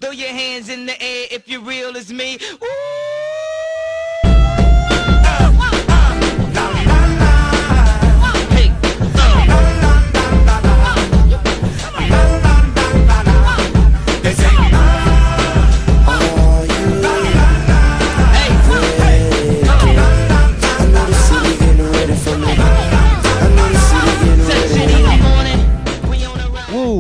Throw your hands in the air if you're real as me. Ooh.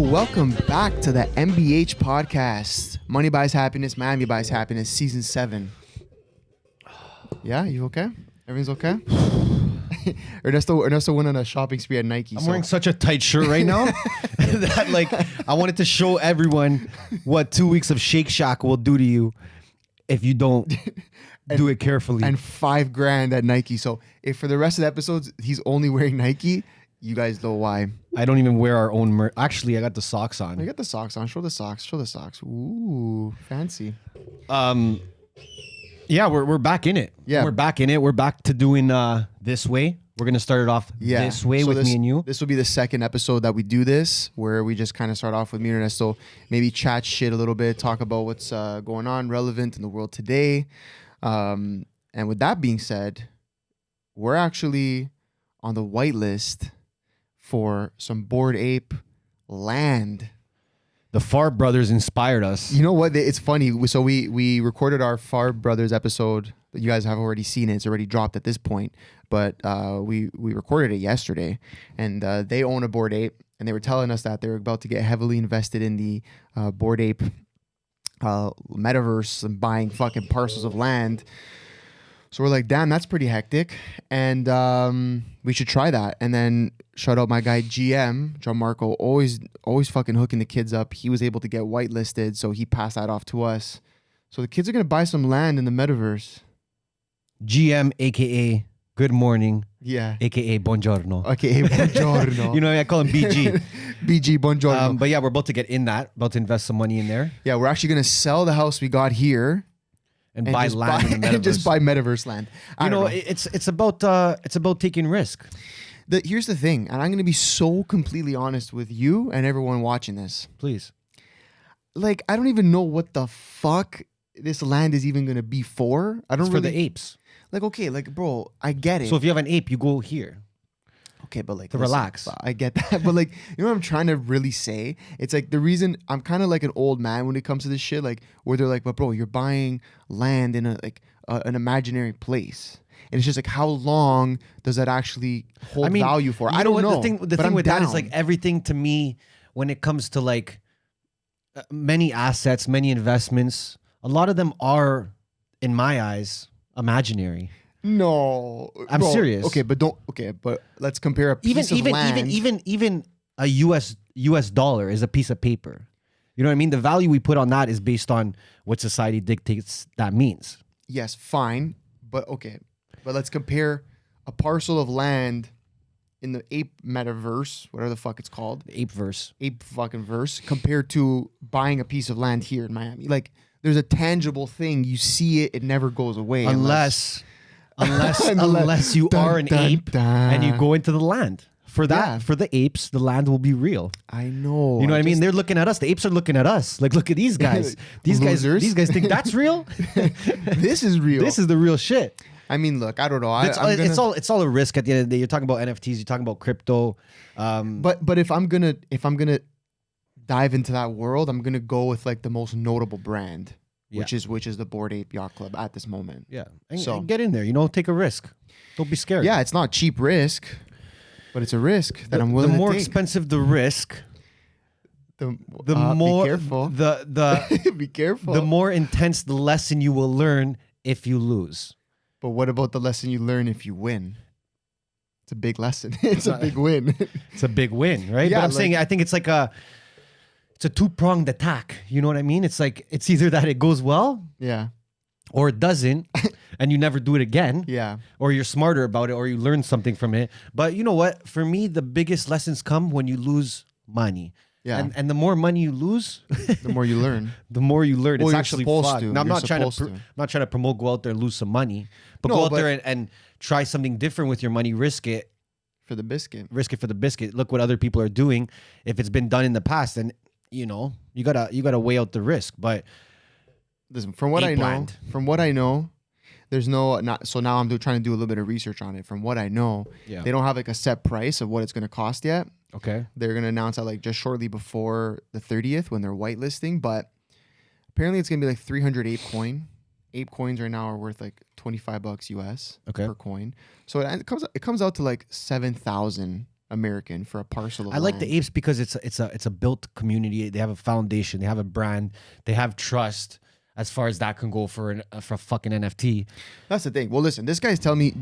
Welcome back to the MBH Podcast. Money Buys Happiness, Miami Buys Happiness, Season 7. Yeah, you okay? Everything's okay? Ernesto went on a shopping spree at Nike. I'm wearing such a tight shirt right now that like I wanted to show everyone what 2 weeks of Shake Shack will do to you if you don't do it carefully. And $5,000 at Nike. So if for the rest of the episodes he's only wearing Nike, you guys know why. I don't even wear our own merch. Actually, I got the socks on. I got the socks on. Show the socks. Show the socks. Ooh, fancy. Yeah, we're back in it. Yeah, we're back in it. We're back to doing this way. We're gonna start it off this way with me and you. This will be the second episode that we do this, where we just kind of start off with me and Ernesto, maybe chat shit a little bit, talk about what's going on, relevant in the world today. And with that being said, we're actually on the whitelist for some Bored Ape land. The Farr brothers inspired us. You know what? It's funny. So we recorded our Farr brothers episode. You guys have already seen it. It's already dropped at this point. But we recorded it yesterday. And they own a Bored Ape. And they were telling us that they were about to get heavily invested in the Bored Ape metaverse and buying fucking parcels of land. So we're like, damn, that's pretty hectic. And we should try that. And then shout out my guy GM, John Marco, always fucking hooking the kids up. He was able to get whitelisted, so he passed that off to us. So the kids are going to buy some land in the metaverse. GM, a.k.a. Good Morning. Yeah. A.k.a. Buongiorno. A.k.a. Buongiorno. You know, I call him BG. BG, Buongiorno. But yeah, we're about to get in that. About to invest some money in there. Yeah, we're actually going to sell the house we got here. And buy land in the metaverse. And just buy metaverse land. You know, it's about taking risk. Here's the thing, and I'm going to be so completely honest with you and everyone watching this. Please. Like, I don't even know what the fuck this land is even going to be for. It's for the apes. Like, okay, like, bro, I get it. So if you have an ape, you go here. Okay, but like, to relax. I get that. But like, you know what I'm trying to really say? It's like the reason I'm kind of like an old man when it comes to this shit, like where they're like, but bro, you're buying land in an imaginary place. And it's just like, how long does that actually hold value for? I don't know. The thing with that is like everything to me, when it comes to like many assets, many investments, a lot of them are, in my eyes, imaginary. No, I'm serious. Okay, but let's compare a piece of land. Even a US dollar is a piece of paper. You know what I mean? The value we put on that is based on what society dictates that means. Yes, fine, but okay. But let's compare a parcel of land in the ape metaverse, whatever the fuck it's called. The apeverse. Ape fucking verse, compared to buying a piece of land here in Miami. Like, there's a tangible thing. You see it, it never goes away. Unless you are an ape and you go into the land. For the apes, the land will be real. I know. You know what I mean? They're looking at us. The apes are looking at us. Like, look at these guys. These guys think that's real. This is real. This is the real shit. I mean, look, I don't know. It's all a risk at the end of the day. You're talking about NFTs. You're talking about crypto. But if I'm gonna dive into that world, I'm gonna go with like the most notable brand. Yeah. Which is the Bored Ape Yacht Club at this moment. Yeah. And get in there, take a risk. Don't be scared. Yeah, it's not cheap risk, but it's a risk that I'm willing to take. The more expensive the risk, the more be careful. Be careful. The more intense the lesson you will learn if you lose. But what about the lesson you learn if you win? It's a big lesson. It's a big win. It's a big win, right? Yeah, but I'm saying I think it's like a two-pronged attack. You know what I mean? It's like it's either that it goes well, yeah, or it doesn't, and you never do it again. Yeah. Or you're smarter about it, or you learn something from it. But you know what? For me, the biggest lessons come when you lose money. Yeah. And the more money you lose, the more you learn. The more you learn. Well, it's actually fun. Now, I'm not trying to promote go out there and lose some money, but go out there and try something different with your money. Risk it for the biscuit. Risk it for the biscuit. Look what other people are doing. If it's been done in the past, and you gotta weigh out the risk. But listen, from what I know, there's no not. So now I'm trying to do a little bit of research on it. From what I know, they don't have like a set price of what it's going to cost yet. Okay, they're going to announce that like just shortly before the 30th when they're whitelisting. But apparently, it's going to be like 300 ape coin. Ape coins right now are worth like $25 US per coin. So it comes out to like 7,000 American for a parcel of I like land. the apes because it's a built community. They have a foundation. They have a brand. They have trust. As far as that can go for a fucking NFT. That's the thing. Well, listen, this guy's telling me,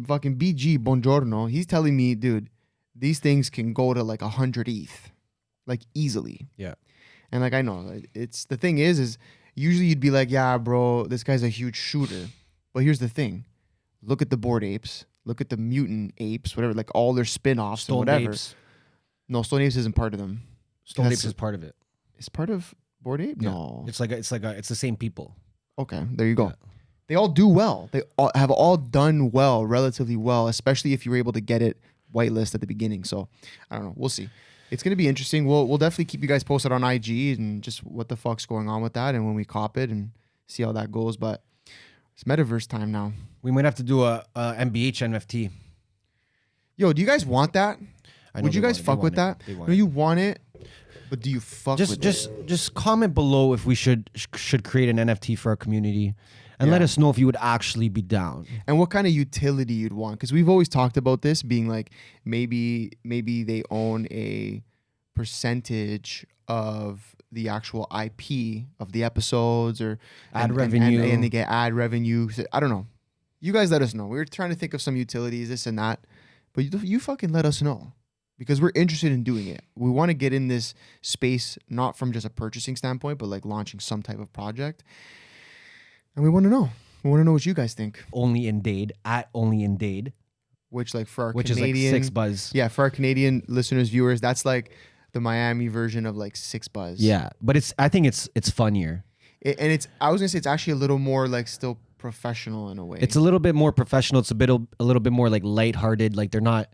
fucking BG Buongiorno. He's telling me, dude, these things can go to like 100 ETH, like easily. Yeah. And like I know, it's the thing is usually you'd be like, yeah, bro, this guy's a huge shooter. But here's the thing: look at the Bored Apes, look at the Mutant Apes, whatever, like all their spin-offs and whatever. Apes. No, Stone Apes isn't part of them. Stone Apes is part of it. It's part of Bored Ape? Yeah. No. It's the same people. Okay, there you go. Yeah. They all do well. They have all done well, relatively well, especially if you were able to get it whitelist at the beginning. So I don't know. We'll see. It's gonna be interesting. We'll definitely keep you guys posted on IG and just what the fuck's going on with that and when we cop it and see how that goes. But it's metaverse time now. We might have to do a MBH NFT. Yo, do you guys want that? Would you guys fuck with that? No, you want it, but do you fuck with it? Just comment below if we should create an NFT for our community, and let us know if you would actually be down. And what kind of utility you'd want. Because we've always talked about this being like maybe they own a percentage of the actual IP of the episodes or ad revenue. And they get ad revenue. I don't know. You guys let us know. We were trying to think of some utilities, this and that. But you fucking let us know. Because we're interested in doing it. We want to get in this space, not from just a purchasing standpoint, but like launching some type of project. And we want to know. We want to know what you guys think. Only in Dade, at Only in Dade. Which like for our which Canadian, is like 6 Buzz. Yeah, for our Canadian listeners, viewers, that's like the Miami version of like 6 Buzz. Yeah, but I think it's funnier. I was gonna say it's actually a little more like still professional in a way. It's a little bit more professional. It's a little bit more like lighthearted. Like they're not.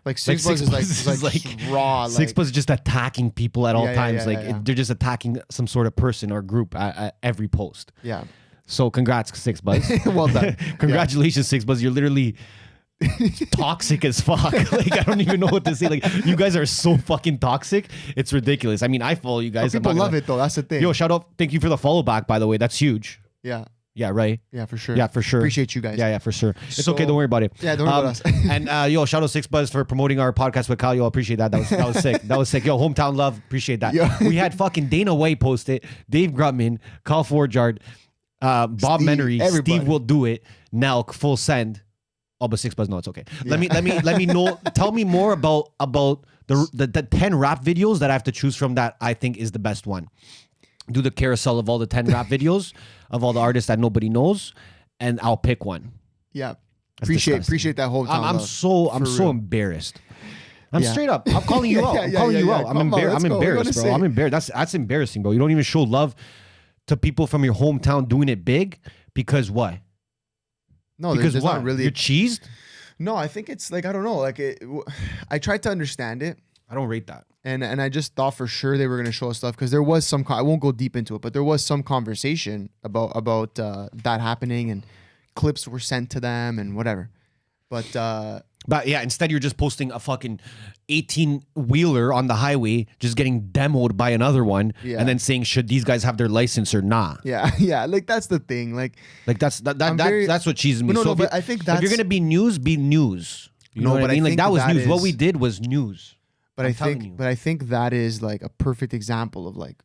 Like 6 Buzz is like raw. Like, 6 Buzz is just attacking people at all times. They're just attacking some sort of person or group at every post. Yeah. So congrats, 6 Buzz. Well done. Congratulations, 6 Buzz. You're literally toxic as fuck. Like I don't even know what to say. Like you guys are so fucking toxic. It's ridiculous. I mean, I follow you guys. People love it though. That's the thing. Yo, shout out. Thank you for the follow back, by the way. That's huge. Yeah. Yeah, right. Yeah, for sure. Yeah, for sure. Appreciate you guys. Yeah, for sure. It's okay. Don't worry about it. Yeah, don't worry about us. And yo, shout out 6 Buzz for promoting our podcast with Kyle. Yo, appreciate that. That was sick. That was sick. Yo, hometown love. Appreciate that. Yo. We had fucking Dana White post it, Dave Grutman, Kyle Forjard, Bob Menery, everybody. Steve Will Do It, Nelk, Full Send. Oh, but 6 Buzz, no, it's okay. Let me know. Tell me more about the 10 rap videos that I have to choose from that I think is the best one. Do the carousel of all the 10 rap videos of all the artists that nobody knows, and I'll pick one. Yeah. That's Appreciate that whole time. I'm so embarrassed. I'm straight up. I'm calling you out. I'm Yeah, calling you yeah. out. I'm embarrassed, bro. I'm embarrassed. That's embarrassing, bro. You don't even show love to people from your hometown doing it big because what? No, because there's what? not really. You're cheesed? No, I think it's like I don't know. Like I tried to understand it. I don't rate that. And I just thought for sure they were going to show us stuff because there was some. I won't go deep into it, but there was some conversation about that happening and clips were sent to them and whatever. But yeah, instead you're just posting a fucking 18-wheeler on the highway, just getting demoed by another one, and then saying should these guys have their license or not? Yeah. Like that's the thing. Like that's what cheeses me. No, but I think that's if you're gonna be news, be news. You know what I mean? Like that was news. What we did was news. But I think that is like a perfect example of like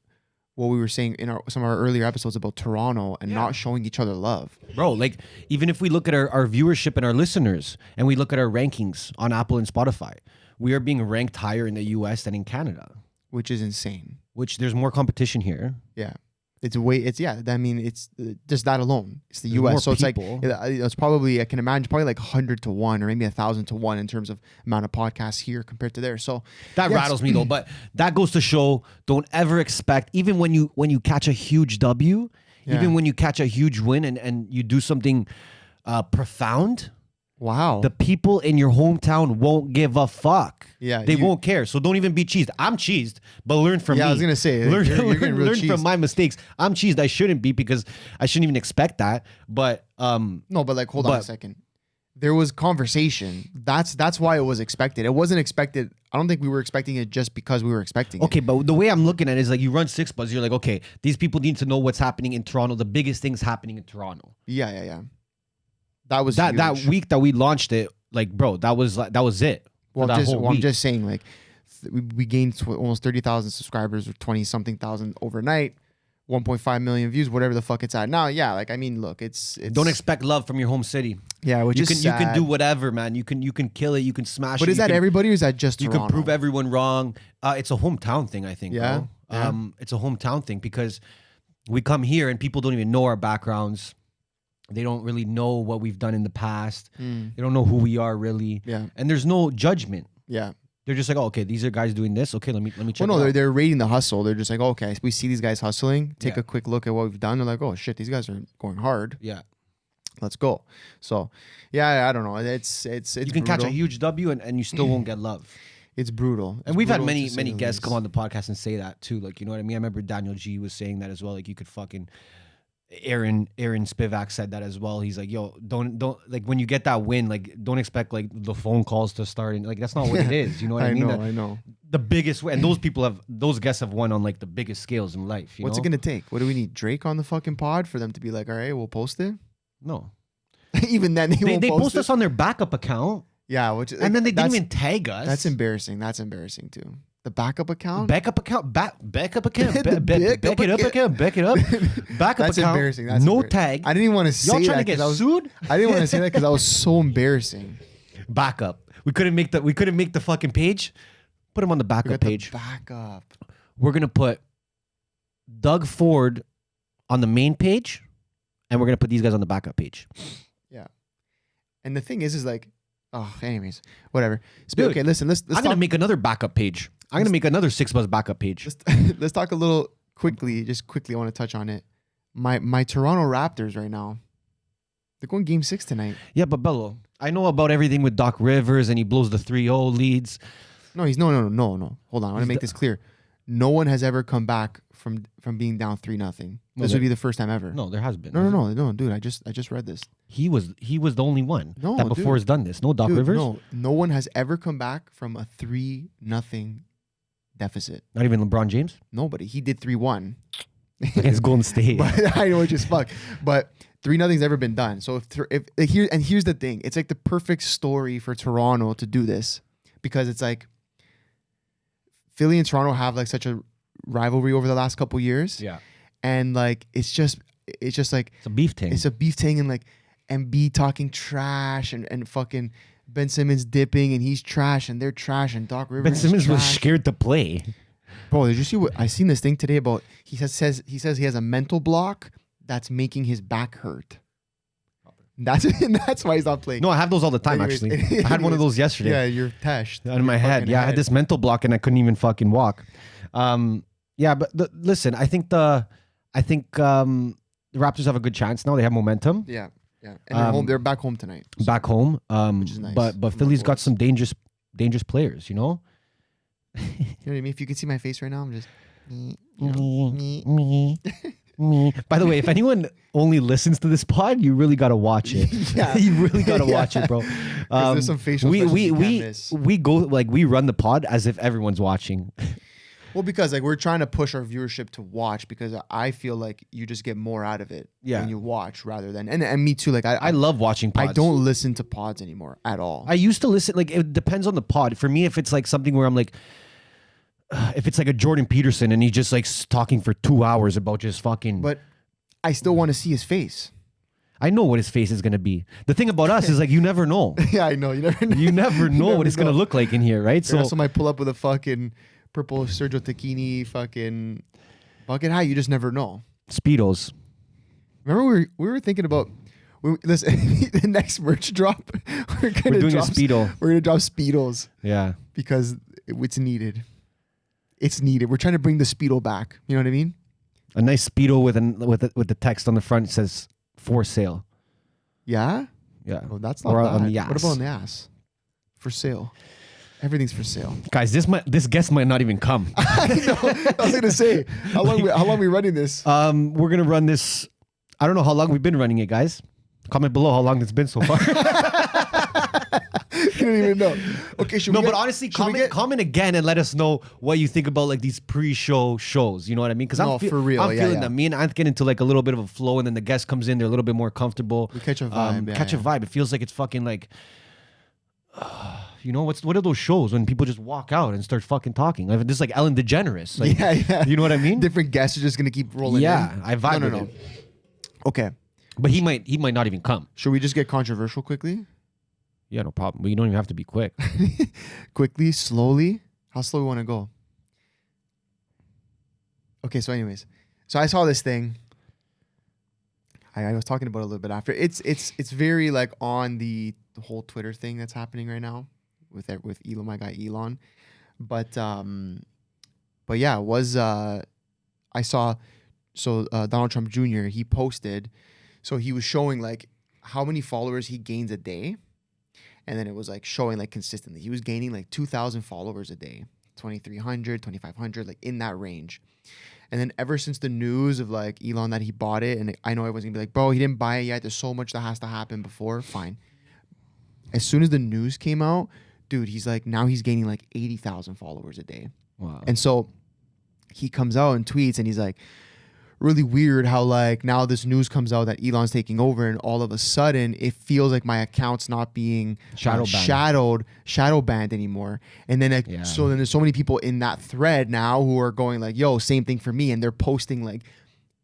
what we were saying in some of our earlier episodes about Toronto and not showing each other love. Bro, like even if we look at our viewership and our listeners and we look at our rankings on Apple and Spotify, we are being ranked higher in the US than in Canada. Which is insane. Which there's more competition here. Yeah. I mean, it's just that alone. It's the There's US. more So people. it's like, it's probably, I can imagine, probably like 100 to 1 or maybe 1,000 to 1 in terms of amount of podcasts here compared to there. So that rattles me though. But that goes to show, don't ever expect, even when you catch a huge W, even when you catch a huge win and you do something profound, Wow. The people in your hometown won't give a fuck. Yeah, They won't care. So don't even be cheesed. I'm cheesed, but learn from me. Yeah, I was gonna say, learn, you're getting real learn cheesed. from my mistakes. I'm cheesed. I shouldn't be because I shouldn't even expect that. But No, but like, hold on a second. There was conversation. That's why it was expected. It wasn't expected. I don't think we were expecting it just because we were expecting it. okay, but the way I'm looking at it is like you run 6 Buzz. You're like, okay, these people need to know what's happening in Toronto. The biggest thing's happening in Toronto. Yeah. That was That huge. week that we launched it. Like, bro, that was it. Well, for that whole I'm week. just saying, like, we gained almost 30,000 subscribers or 20 something thousand overnight, 1.5 million views, whatever the fuck it's at now. Yeah, like, I mean, look, it's Don't expect love from your home city. yeah, which You is can sad. you can do whatever, man. You can kill it. You can smash it. But is you that can, everybody or is that just You Toronto? can prove everyone wrong. It's a hometown thing, I think. Yeah, Bro. yeah. It's a hometown thing because we come here and people don't even know our backgrounds. They don't really know what we've done in the past. They don't know who we are really. Yeah. And there's no judgment. Yeah. They're just like, oh, okay, these are guys doing this. Okay, let me check. Well, no, it out. they're rating the hustle. They're just like, okay, we see these guys hustling. Take Yeah. a quick look at what we've done. They're like, oh shit, these guys are going hard. Yeah. Let's go. So, yeah, I don't know. It's You can catch a brutal. huge W and you still won't get love. It's brutal. It's And we've had brutal many to say many the guests least. come on the podcast and say that too. Like, you know what I mean? I remember Daniel G was saying that as well. Like, you could fucking Aaron Spivak said that as well. He's like, yo, don't like when you get that win, like don't expect like the phone calls to start and like that's not what it is. You know what I mean? I know. The biggest win, and those guests have won on like the biggest scales in life. You What's know? it gonna take? What do we need? Drake on the fucking pod for them to be like, all right, we'll post it. No. Even then, they won't They post post it. us on their backup account, Yeah, which and then they didn't that's- even tag us. That's embarrassing. That's embarrassing too. The backup account. Backup account, backup account, The backup back it up, account. back it up. Backup That's account, embarrassing. That's no embarrassing. tag. I didn't even want to say Y'all trying that to get 'cause I was, sued? I didn't want to say that because I was so embarrassing. Backup. We couldn't make the fucking page. Put him on the We backup got the page. backup. We're gonna put Doug Ford on the main page, and we're gonna put these guys on the backup page. Yeah. And the thing is like, oh, anyways, whatever. Dude, Okay, listen. Let's I'm talk. gonna make another backup page. I'm gonna make another 6 Buzz backup page. Let's talk a little quickly. Just quickly, I want to touch on it. My Toronto Raptors right now. They're going Game 6 tonight. Yeah, but Bello, I know about everything with Doc Rivers, and he blows the 3-0 leads. No, he's no. Hold on, I want to make this clear. No one has ever come back from being down 3-0. No, This would be the first time ever. No, there has been. No, dude. I just read this. He was the only one No, that before dude. has done this. No Doc Dude, Rivers. no one has ever come back from a 3-0 deficit. Not even LeBron James Nobody. He did 3-1. against Golden State. But I know, which is fuck. But 3-0's never been done. So here's the thing. It's like the perfect story for Toronto to do this because it's like Philly and Toronto have like such a rivalry over the last couple years. Yeah, And like it's just like it's a beef thing. it's a beef thing and like MB talking trash and fucking Ben Simmons dipping and he's trash and they're trash and Doc Rivers Ben Simmons is was trash. scared to play. Bro, did you see what I seen this thing today about he says he has a mental block that's making his back hurt. That's why he's not playing. No, I have those all the time. Anyways, Actually, I had one of those yesterday. Yeah, you're tashed. In my head. Yeah, I had this mental block and I couldn't even fucking walk. Yeah, but listen, I think the Raptors have a good chance now. They have momentum Yeah. And they're home. They're back home tonight. So, back home. Which is nice. But Philly's got some dangerous players. You know. you know what I mean? If you can see my face right now, I'm just. By the way, if anyone only listens to this pod, you really gotta watch it. Yeah. You really gotta watch it, bro. There's some facial expressions you can't miss. we go like we run the pod as if everyone's watching. Well, because like we're trying to push our viewership to watch because I feel like you just get more out of it Yeah. when you watch rather than and me too. Like I love watching pods. I don't listen to pods anymore at all. I used to listen. Like it depends on the pod. For me, if it's like something where I'm like, if it's like a Jordan Peterson and he's just like talking for 2 hours about just fucking. But I still want to see his face. I know what his face is gonna be. The thing about us is like you never know. Yeah, I know. You never know. You never know what never it's gonna know. look like in here, right? So So somebody pull up with a fucking purple Sergio Tacchini fucking bucket hat. You just never know. Speedos. Remember we were thinking about listen, the next merch drop. We're doing a Speedo. We're gonna drop Speedos Yeah. because it's needed. It's needed. We're trying to bring the Speedo back. You know what I mean? A nice Speedo with the text on the front that says "for sale." Yeah. Yeah. Oh, that's not Or bad. on the What about ass. on the ass? For sale. Everything's for sale. Guys, this guest might not even come. I know. I was gonna say, how long we running this? We're gonna run this. I don't know how long we've been running it, guys. Comment below how long it's been so far. You don't even know. Okay, But honestly, comment again and let us know what you think about like these pre-show shows. You know what I mean? Because No, for real, I'm yeah, feeling yeah. them. Me and Ant get into like a little bit of a flow, and then the guest comes in. They're a little bit more comfortable. We catch a vibe. A vibe. It feels like it's fucking like. You know what are those shows when people just walk out and start fucking talking? Like, this is like Ellen DeGeneres. Like, yeah. You know what I mean? Different guests are just gonna keep rolling. Yeah, in. I vibe with No. it. Okay, But he might not even come. should we just get controversial quickly? Yeah, no problem. But you don't even have to be quick. Quickly, slowly. How slow we want to go? Okay, so anyways, so I saw this thing. I was talking about it a little bit after. It's very like on the whole Twitter thing that's happening right now with Elon, my guy Elon. But yeah, it was I saw Donald Trump Jr. he posted, so he was showing like how many followers he gains a day. And then it was like showing like consistently. He was gaining like 2,000 followers a day, 2,300, 2,500, like in that range. And then ever since the news of like Elon that he bought it, and I know everyone's gonna be like, bro, he didn't buy it yet. There's so much that has to happen before. Fine. As soon as the news came out, dude, he's like, now he's gaining like 80,000 followers a day. Wow. And so he comes out and tweets and he's like, really weird how like now this news comes out that Elon's taking over and all of a sudden it feels like my account's not being shadow banned anymore. And then so then there's so many people in that thread now who are going like, yo, same thing for me. And they're posting like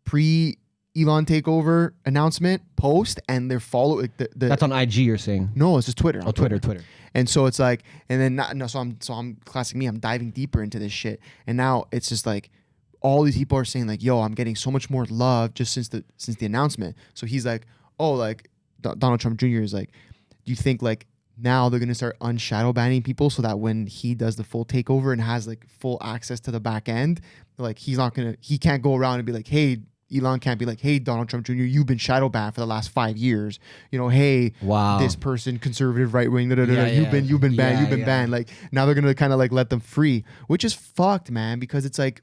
pre-Elon takeover announcement post and they're following That's on IG you're saying? No, it's just Twitter. Oh, Twitter. And so it's like, and then so I'm classic me. I'm diving deeper into this shit, and now it's just like all these people are saying like, "Yo, I'm getting so much more love just since the announcement." So he's like, "Oh, like Donald Trump Jr. is like, do you think like now they're gonna start unshadow banning people so that when he does the full takeover and has like full access to the back end, like he can't go around and be like, hey." Elon can't be like, hey, Donald Trump Jr., you've been shadow banned for the last 5 years. You know, hey, this person, conservative, right wing, you've been banned. Like now they're gonna kind of like let them free, which is fucked, man. Because it's like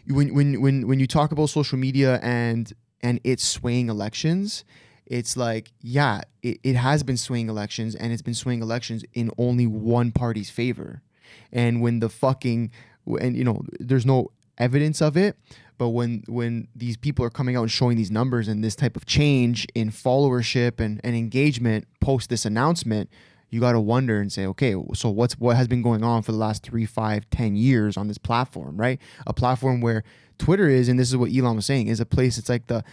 when you talk about social media and it's swaying elections, it's like, yeah, it has been swaying elections and it's been swaying elections in only one party's favor. And when there's no evidence of it. But when these people are coming out and showing these numbers and this type of change in followership and engagement post this announcement, you got to wonder and say, okay, so what has been going on for the last 3, 5, 10 years on this platform, right? A platform where Twitter is, and this is what Elon was saying, is a place. It's like the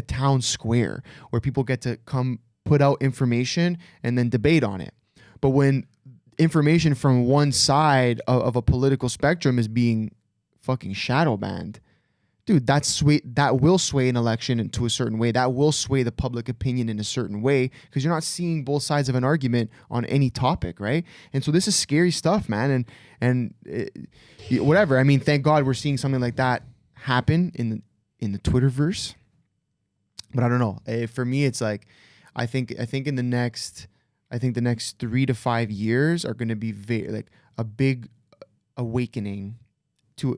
town square where people get to come put out information and then debate on it. But when information from one side of a political spectrum is being fucking shadow banned, dude, that will sway an election into a certain way. That will sway the public opinion in a certain way because you're not seeing both sides of an argument on any topic, right? And so this is scary stuff, man. And whatever. I mean, thank God we're seeing something like that happen in the Twitterverse. But I don't know. For me, it's like I think in the next 3 to 5 years are going to be like a big awakening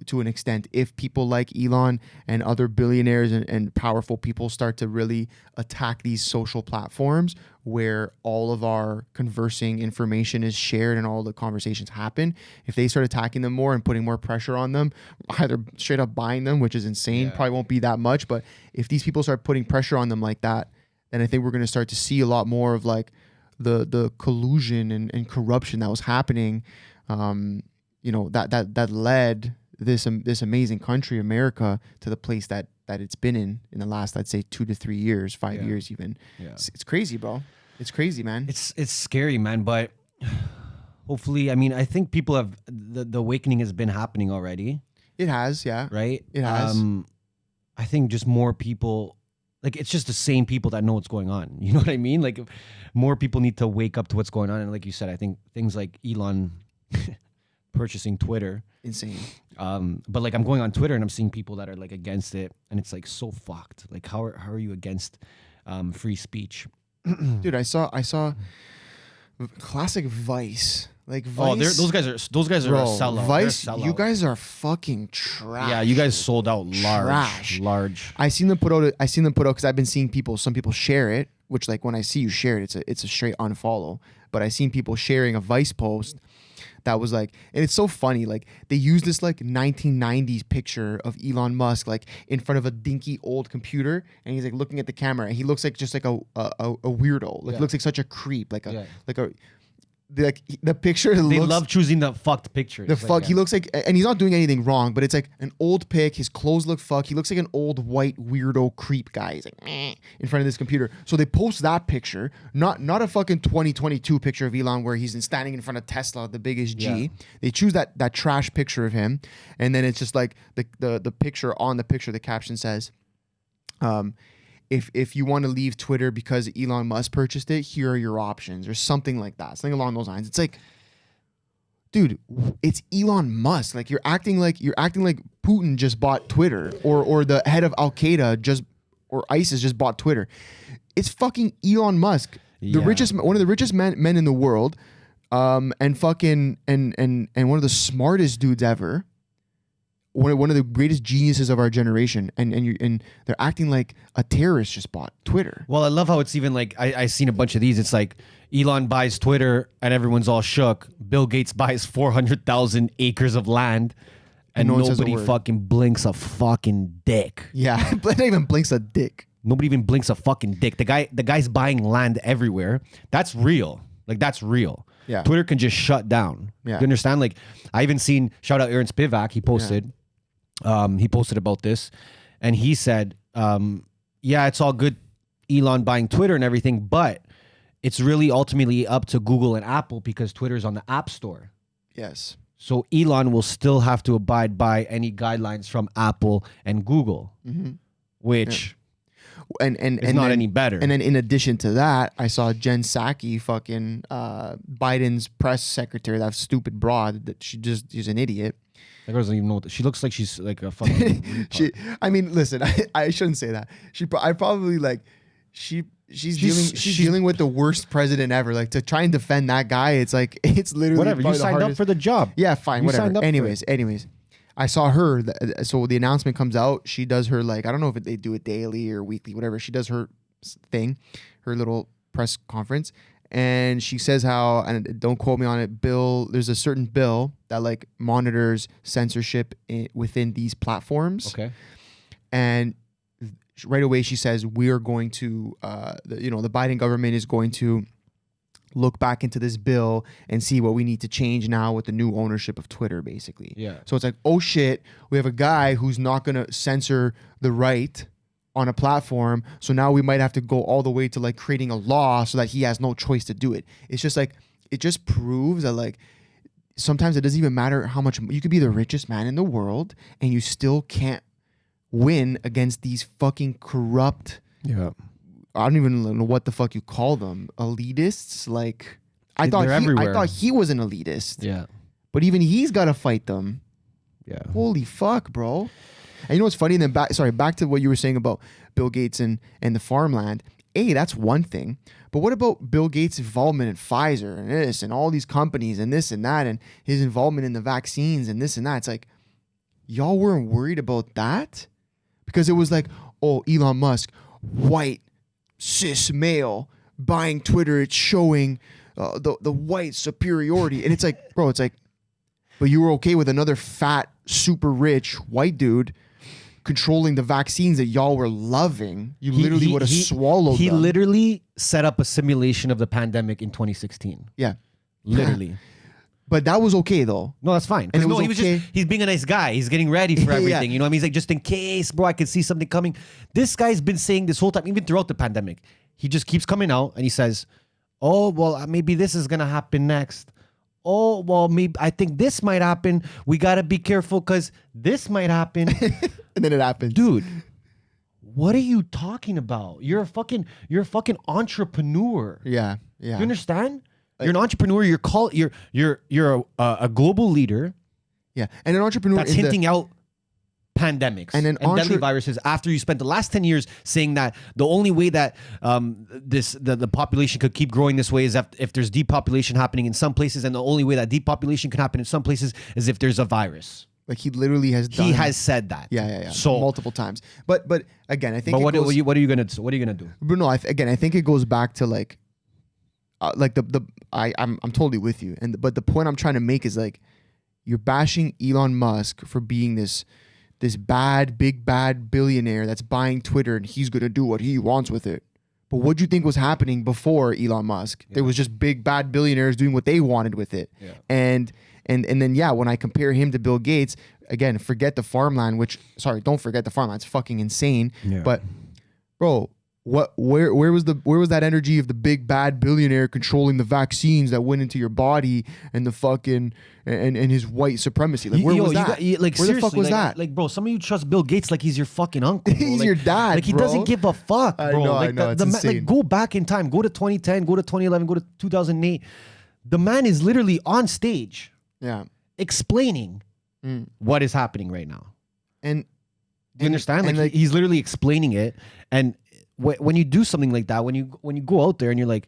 to an extent if people like Elon and other billionaires and powerful people start to really attack these social platforms where all of our conversing information is shared and all the conversations happen. If they start attacking them more and putting more pressure on them, either straight up buying them, which is insane, probably won't be that much, but if these people start putting pressure on them like that, then I think we're going to start to see a lot more of like the collusion and corruption that was happening, that led this amazing country, America, to the place that it's been in the last, I'd say 2 to 3 years, 5 years even. Yeah. It's crazy, bro. It's crazy, man. It's scary, man. But hopefully, I mean, I think people have the awakening has been happening already. It has, yeah. Right? It has. I think just more people, like it's just the same people that know what's going on. You know what I mean? Like more people need to wake up to what's going on. And like you said, I think things like Elon purchasing Twitter. Insane. But like I'm going on Twitter and I'm seeing people that are like against it, and it's like so fucked. Like how are you against free speech? Dude, I saw classic Vice. Like Vice. Oh, those guys are Bro, a sellout. Vice, They're a sellout. you guys are fucking trash. Yeah, you guys sold out Trash. large. I seen them put out because I've been seeing some people share it, which like when I see you share it, it's a straight unfollow. But I seen people sharing a Vice post that was like, and it's so funny, like they use this like 1990s picture of Elon Musk like in front of a dinky old computer, and he's like looking at the camera, and he looks like just like a weirdo, like looks like such a creep, like the picture. They looks, love choosing the fucked pictures. the fuck. He looks like, and he's not doing anything wrong, but it's like an old pic. His clothes look fuck. He looks like an old white weirdo creep guy. He's like meh, in front of this computer. So they post that picture, not a fucking 2022 picture of Elon where he's standing in front of Tesla, the biggest G. Yeah. They choose that trash picture of him, and then it's just like the picture on the picture. The caption says, If you want to leave Twitter because Elon Musk purchased it, here are your options, or something like that, something along those lines. It's like, dude, it's Elon Musk. Like you're acting like Putin just bought Twitter, or the head of Al Qaeda or ISIS just bought Twitter. It's fucking Elon Musk, one of the richest men in the world, and fucking and one of the smartest dudes ever. One of the greatest geniuses of our generation, and they're acting like a terrorist just bought Twitter. Well, I love how it's even like I seen a bunch of these. It's like Elon buys Twitter and everyone's all shook. Bill Gates buys 400,000 acres of land, and no one says a nobody word. fucking blinks a fucking dick. Yeah, but not even blinks a dick. Nobody even blinks a fucking dick. The guy's buying land everywhere. That's real. Like that's real. Yeah. Twitter can just shut down. Yeah. You understand? Like I even seen, shout out Aaron Spivak. He posted. He posted about this, and he said, yeah, it's all good, Elon buying Twitter and everything, but it's really ultimately up to Google and Apple because Twitter's on the App Store. Yes. So Elon will still have to abide by any guidelines from Apple and Google, which is not any better. And then in addition to that, I saw Jen Psaki, fucking Biden's press secretary, that stupid broad that she's an idiot. That girl doesn't even know what she looks like. She's like a fucking retard. I mean, listen, I shouldn't say that. She's dealing with the worst president ever. Like to try and defend that guy, it's like it's literally whatever. You probably the signed up hardest. for the job. Yeah, fine, You whatever. signed up for Anyways, I saw her. So the announcement comes out. She does her like, I don't know if they do it daily or weekly, whatever. She does her thing, her little press conference. And she says how, and don't quote me on it, there's a certain bill that like monitors censorship within these platforms. Okay. And right away she says, we are going to, the Biden government is going to look back into this bill and see what we need to change now with the new ownership of Twitter, basically. Yeah. So it's like, oh shit, we have a guy who's not going to censor the right on a platform, so now we might have to go all the way to like creating a law so that he has no choice to do it. It's just like, it just proves that like sometimes it doesn't even matter how much you could be the richest man in the world and you still can't win against these fucking corrupt, Yeah. I don't even know what the fuck you call them, elitists. Like I They're everywhere. thought he was an elitist, Yeah. but even he's got to fight them. Yeah. Holy fuck, bro. And you know what's funny? And then back to what you were saying about Bill Gates and the farmland. That's one thing. But what about Bill Gates' involvement in Pfizer and this and all these companies and this and that and his involvement in the vaccines and this and that? It's like, y'all weren't worried about that? Because it was like, oh, Elon Musk, white, cis male, buying Twitter. It's showing the white superiority. And it's like, bro, but you were okay with another fat, super rich white dude controlling the vaccines that y'all were loving. You literally would have swallowed them. He literally set up a simulation of the pandemic in 2016. Yeah. Literally. But that was okay though. No, that's fine. And it No, was he's being a nice guy. He's getting ready for everything. Yeah. You know what I mean? He's like, just in case, bro, I could see something coming. This guy's been saying this whole time, even throughout the pandemic. He just keeps coming out and he says, oh, well, maybe this is going to happen next. Oh, well, maybe I think this might happen. We got to be careful because this might happen. And then it happened. Dude, what are you talking about? You're a fucking entrepreneur. Yeah. Yeah. You understand? You're an entrepreneur. You're a global leader Yeah. And an entrepreneur that's hinting out pandemics And then deadly viruses after you spent the last 10 years saying that the only way that the population could keep growing this way is if there's depopulation happening in some places, and the only way that depopulation can happen in some places is if there's a virus. Like he literally has done. He has said that. Yeah. So multiple times. But again, I think. But what are you gonna do? But no, I think it goes back to like I'm totally with you. But the point I'm trying to make is like, you're bashing Elon Musk for being this big bad billionaire that's buying Twitter and he's gonna do what he wants with it. But what do you think was happening before Elon Musk? There was just big bad billionaires doing what they wanted with it. Yeah. And then when I compare him to Bill Gates, again, forget the farmland, don't forget the farmland. It's fucking insane. Yeah. But bro, where was that energy of the big bad billionaire controlling the vaccines that went into your body and the fucking and his white supremacy? Like where was that? Where the fuck was that? Like, bro, some of you trust Bill Gates like he's your fucking uncle. Bro. He's like, your dad. Like he bro. doesn't give a fuck, bro. I know. It's insane. Like go back in time. Go to 2010. Go to 2011. Go to 2008. The man is literally on stage. Yeah. Explaining what is happening right now. And do you understand? Like he's literally explaining it. And when you do something like that, when you go out there and you're like,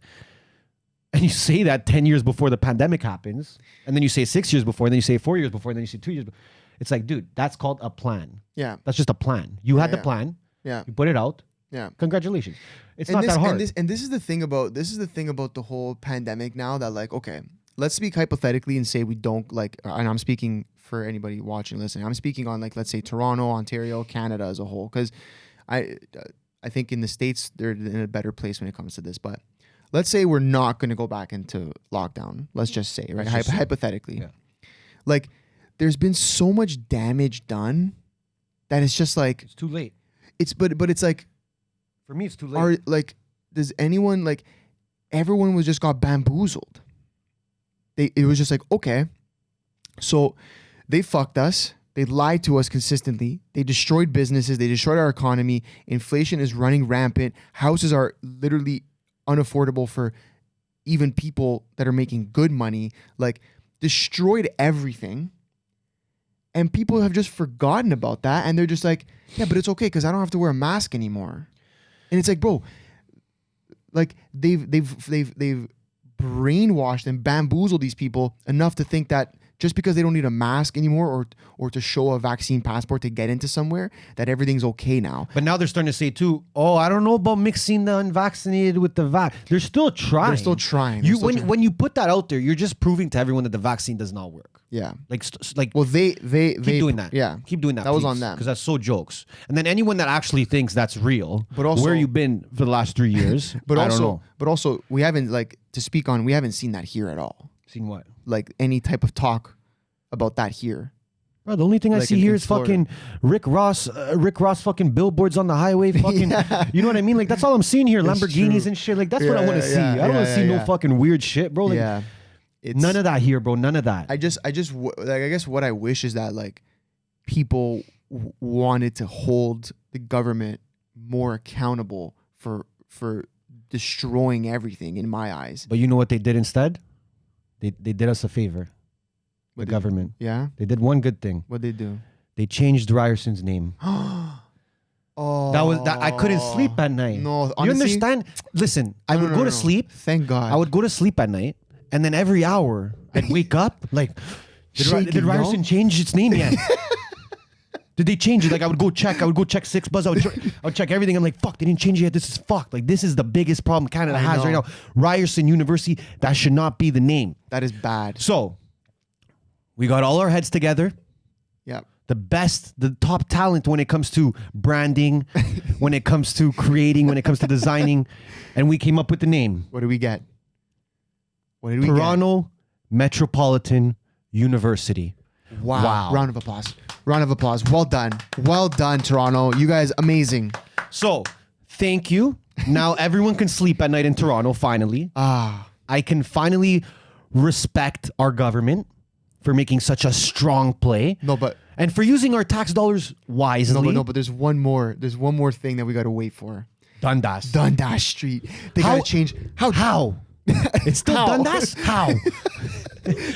and you say that 10 years before the pandemic happens, and then you say 6 years before, and then you say 4 years before, and then you say 2 years before, it's like, dude, that's called a plan. Yeah. That's just a plan. You had the plan. Yeah. You put it out. Yeah. Congratulations. It's not that hard. And this is the thing about the whole pandemic now, that like, okay, let's speak hypothetically and say we don't like, and I'm speaking for anybody watching, listening. I'm speaking on like, let's say Toronto, Ontario, Canada as a whole, because I think in the States they're in a better place when it comes to this. But let's say we're not going to go back into lockdown. Let's just say, right? Hypothetically, yeah. Like there's been so much damage done that it's just like it's too late. But it's like, for me, it's too late. Does anyone like? Everyone just got bamboozled. It was just like, okay, so they fucked us. They lied to us consistently. They destroyed businesses. They destroyed our economy. Inflation is running rampant. Houses are literally unaffordable for even people that are making good money. Like, destroyed everything. And people have just forgotten about that. And they're just like, yeah, but it's okay because I don't have to wear a mask anymore. And it's like, bro, like they've brainwashed and bamboozled these people enough to think that just because they don't need a mask anymore or to show a vaccine passport to get into somewhere, that everything's okay now. But now they're starting to say too, oh, I don't know about mixing the unvaccinated with the vac. They're still trying. When you put that out there, you're just proving to everyone that the vaccine does not work. Yeah. Well, they keep doing that. Yeah. Keep doing that. That was on them. Because that's so jokes. And then anyone that actually thinks that's real, but also, where you been for the last 3 years? But I also, don't know. But also, we haven't we haven't seen that here at all. Seen what? Like any type of talk about that here. Bro, the only thing I see here is fucking Rick Ross fucking billboards on the highway, fucking, you know what I mean? Like, that's all I'm seeing here, Lamborghinis and shit. Like, that's what I want to see. I don't want to see no fucking weird shit, bro. Like, none of that here, bro. None of that. I guess what I wish is that like people wanted to hold the government more accountable for destroying everything in my eyes. But you know what they did instead? They did us a favor. The government. Yeah. They did one good thing. What'd they do? They changed Ryerson's name. Oh, that I couldn't sleep at night. No, honestly, you understand? Listen, I would go to sleep. Thank God. I would go to sleep at night, and then every hour I'd wake up like, did Ryerson change its name yet? Did they change it? Like I would go check 6buzz. I would check everything. I'm like, fuck, they didn't change it yet. This is fucked. Like this is the biggest problem Canada has right now. Ryerson University. That should not be the name. That is bad. So we got all our heads together. Yeah. The top talent when it comes to branding, when it comes to creating, when it comes to designing, and we came up with the name. What did we get? Toronto Metropolitan University. Wow. Round of applause. Well done, Toronto. You guys, amazing. So, thank you. Now everyone can sleep at night in Toronto, finally. I can finally respect our government for making such a strong play. And for using our tax dollars wisely. But there's one more thing that we got to wait for. Dundas Street. They got to change. How? It's still Dundas? How?